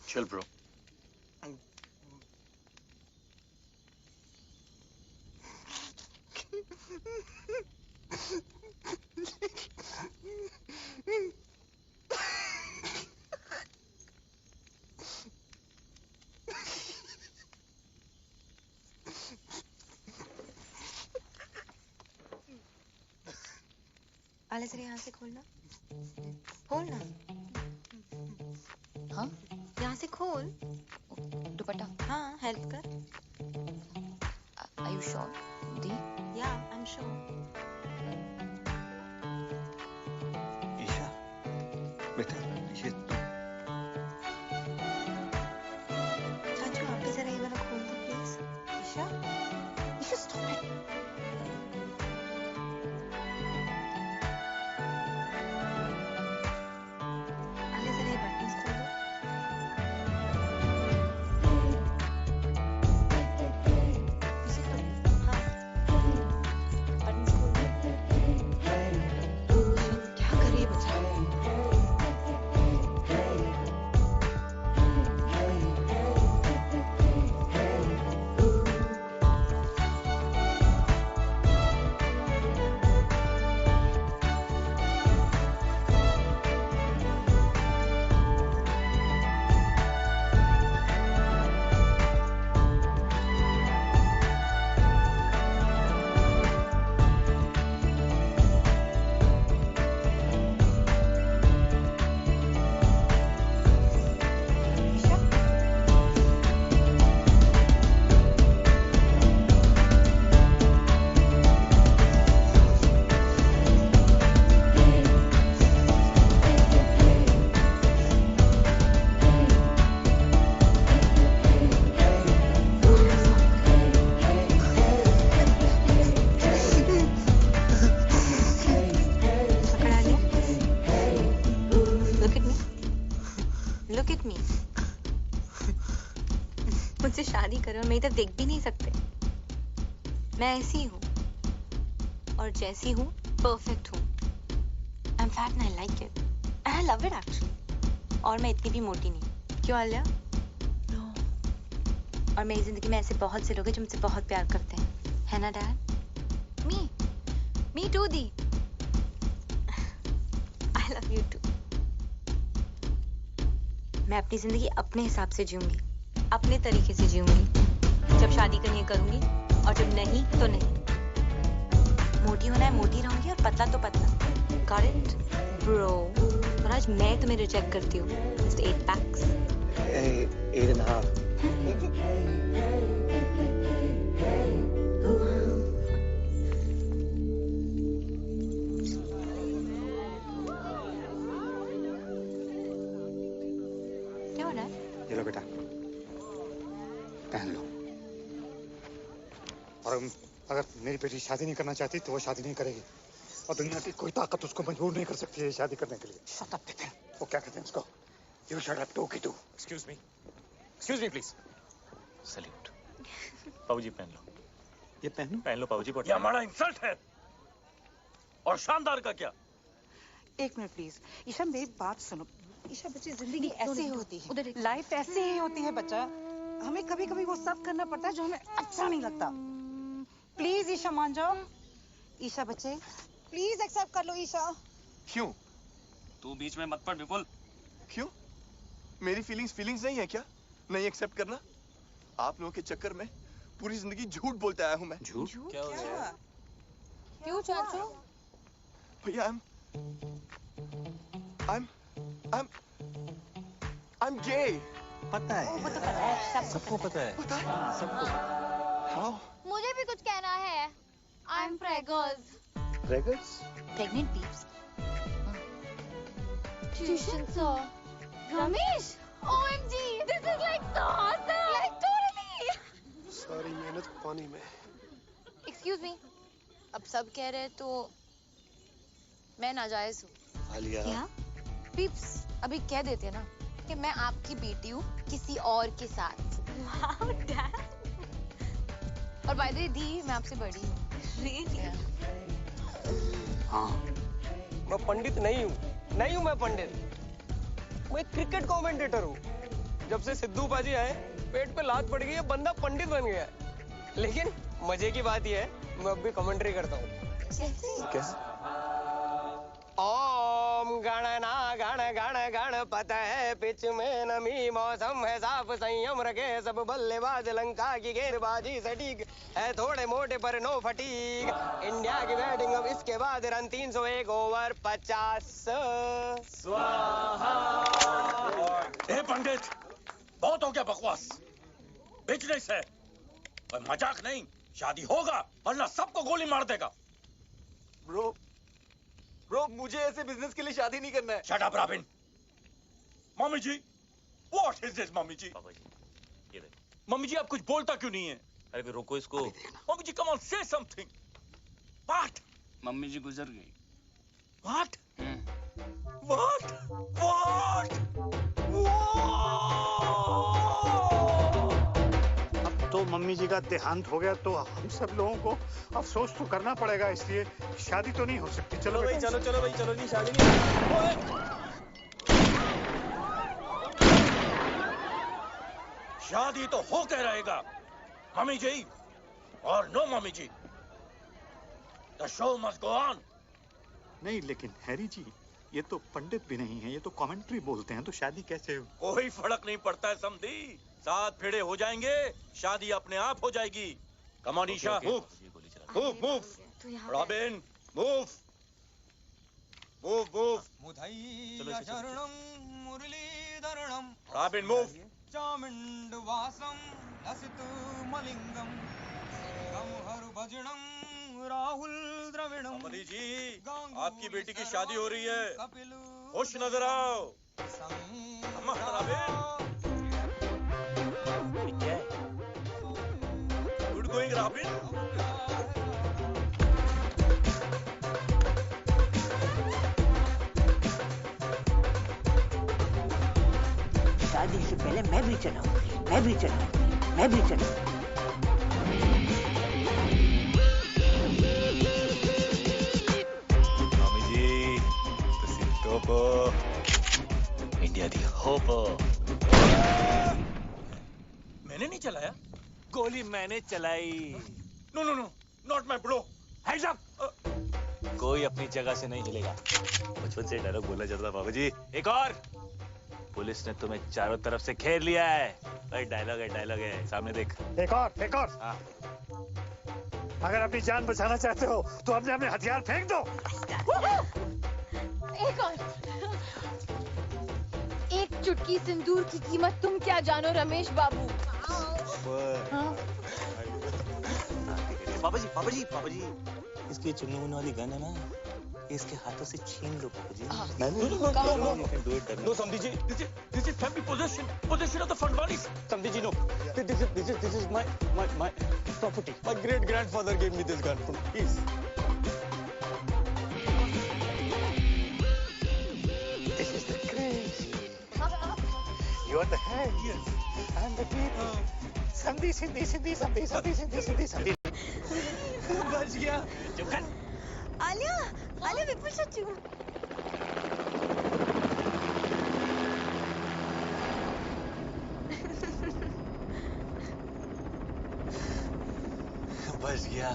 Chill, bro. आले जरा यहाँ से खोलना, खोलना। हाँ? यहाँ से खोल। दुपट्टा। हाँ, हेल्प कर। Are you sure? The? Yeah, I'm sure. Isha, बेटा ये चाचू आप भी जरा ये वाला खोल दो please. Isha, Isha stop it. आले जरा ये buttons खोल दो। पीछे कर दो। हाँ। Buttons खोल दो। क्या कर रही है बच्चा? शादी करें और मेरी तरफ देख भी नहीं सकते? मैं ऐसी हूँ और जैसी हूँ परफेक्ट हूँ। I am fat and I like it and I love it actually. और मैं इतनी भी मोटी नहीं। क्यों आलिया? और मेरी जिंदगी में ऐसे बहुत से लोग हैं जो मुझसे बहुत प्यार करते हैं, है ना डैड? मी टू दी। I love you too. मैं अपनी जिंदगी अपने हिसाब से जीऊंगी, अपने तरीके से जीऊंगी। जब शादी करनी है करूंगी और जब नहीं तो नहीं। मोटी होना है मोटी रहूंगी और पतला तो पतला। Got it bro? और आज मैं तुम्हें रिजेक्ट करती हूँ। Just 8 packs. 8.5. क्या हो रहा है? ये लो बेटा, पहन लो। और अगर मेरी बेटी शादी नहीं करना चाहती तो वो शादी नहीं करेगी और दुनिया की कोई ताकत उसको मजबूर नहीं कर सकती है शादी करने के लिए। Shut up Bipin. वो क्या कहते हैं उसको? You shut up, टोकी तू। Excuse me please. Salute. पाऊजी पहन लो। ये पहन लो पाऊजी। ये हमारा इंसल्ट है। और शानदार का क्या? एक मिनट प्लीज। ईशा मेरी बात सुनो। ईशा बच्चे जिंदगी ऐसे ही होती है, लाइफ ऐसे ही होती है बच्चा। हमें कभी कभी वो सब करना पड़ता है जो हमें अच्छा नहीं लगता। प्लीज ईशा मान जाओ। ईशा बच्चे प्लीज एक्सेप्ट कर लो ईशा। क्यों? तू बीच में मत पड़ विपुल। क्यों? मेरी फीलिंग्स नहीं है क्या? नहीं एक्सेप्ट करना? आप लोगों के चक्कर में पूरी जिंदगी झूठ बोलते आया हूँ मैं। झूठ? क्या हो गया? क्यों चाचू? भैया I'm gay. पता है। वो तो पता है, सबको पता है। सबको पता है। मुझे भी कुछ कहना है। I'm preggers. Preggers? Pregnant peeps. Tuition sir. Ramesh. OMG. This is like so awesome. Like totally. सारी मेहनत पानी में। Excuse me. अब सब कह रहे हैं तो मैं नाजायज हूँ। आलिया। क्या? पीप्स अभी कह देते हैं ना कि मैं आपकी बेटी हूँ किसी और के साथ। Wow, Dad. और by the way दी मैं आपसे बड़ी हूँ। Really? हाँ। मैं पंडित नहीं हूँ मैं पंडित। मैं क्रिकेट कमेंटेटर हूँ। जब से सिद्धू पाजी आए पेट पे लात पड़ गई है, बंदा पंडित बन गया है। लेकिन मजे की बात यह है मैं अब भी कमेंट्री करता हूँ। कैसे? ओम गणना गण गण गणपत है पिच में नमी मौसम है साफ संयम रखे सब बल्लेबाज लंका की गेंदबाजी सटीक है थोड़े मोटे पर नो फटीक इंडिया की बैटिंग अब इसके बाद रन 301 ओवर 50 स्वाहा। ए पंडित बहुत हो गया बकवास। बिजनेस है और मजाक नहीं। शादी होगा वरना सबको गोली मार देगा। ब्रो मुझे ऐसे बिजनेस के लिए शादी नहीं करना है। Shut up Robin. Mummy ji what is this? Mummy ji papa ji ये देख। मम्मी जी आप कुछ बोलता क्यों नहीं है? अरे फिर रोको इसको। Mummy ji come on say something. What? Mummy ji गुजर गई। व्हाट? व्हाट? अब तो मम्मी जी का देहांत हो गया तो हम सब लोगों को अफसोस तो करना पड़ेगा, इसलिए शादी तो नहीं हो सकती। चलो भाई चलो जी शादी नहीं। शादी तो हो के रहेगा मम्मी जी और नो मम्मी जी। The show must go on. नहीं लेकिन हैरी जी ये तो पंडित भी नहीं है, ये तो कमेंट्री बोलते हैं, तो शादी कैसे हो? कोई फर्क नहीं पड़ता है समधी। 7 फेरे हो जाएंगे शादी अपने आप हो जाएगी। Come on Isha move. Robin move. Robin move. चामुंडवासम लसित मलिंगम गमहर भजनम राहुल द्रविणम। मनी जी आपकी बेटी की शादी हो रही है, खुश नजर आओ। Good going robin. शादी से पहले मैं भी चलाऊंगी। मैं भी चली। मामी जी, ਤੁਸੀਂ ਟੋਪ इंडिया दी होप। मैंने नहीं चलाया। गोली मैंने चलाई। No no no, not my bro. Hands up. कोई अपनी जगह से नहीं हिलेगा। बचपन से डायलॉग बोला जाता था बाबू जी। एक और, पुलिस ने तुम्हें चारों तरफ से घेर लिया है। भाई डायलॉग है, सामने देख। एक और। हाँ। अगर अपनी जान बचाना चाहते हो तो अपने अपने हथियार फेंक दो। एक और। एक चुटकी सिंदूर की कीमत तुम क्या जानो रमेश बाबू। हाँ? पापा जी, इसकी चुनने मुन्ने वाली गन है ना, इसके हाथों से छीन लो पापा जी। No, Samdi ji, this is family possession of the Fadwanis. Samdi ji, no. This is my property. My great grandfather gave me this gun. Please. This is the crazy. You are the head. Yes. And the people. Samdi. बच गया। चुप कर। आलिया विपुल सच्चू। बच गया।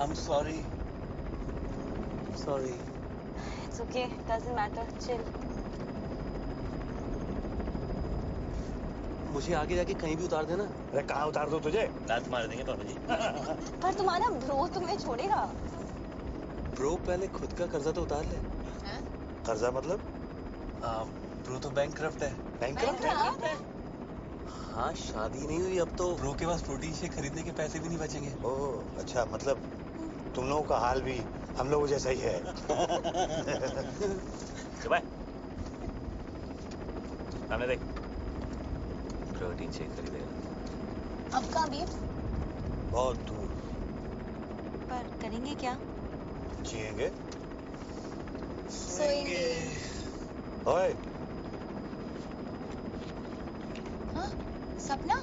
I'm sorry. It's okay. Doesn't matter. Chill. मुझे आगे जाके कहीं भी उतार देना। अरे कहाँ उतार दो तुझे? लात मार देंगे पापा जी। पर तुम्हारा ब्रो तुम्हें छोड़ेगा। ब्रो पहले खुद का कर्जा तो उतार ले। कर्जा मतलब? ब्रो तो बैंकक्रप्ट है। बैंकक्रप्ट? हाँ, शादी नहीं हुई अब तो ब्रो के पास प्रोटीन शेक खरीदने के पैसे भी नहीं बचेंगे। ओह अच्छा, मतलब तुम लोगों का हाल भी हम लोगों जैसा ही है। सामने देख, प्रोटीन शेक खरीदेगा। अब कहाँ भी? बहुत दूर। पर करेंगे क्या? जिएंगे। सोएंगे। ओए। हाँ? सपना?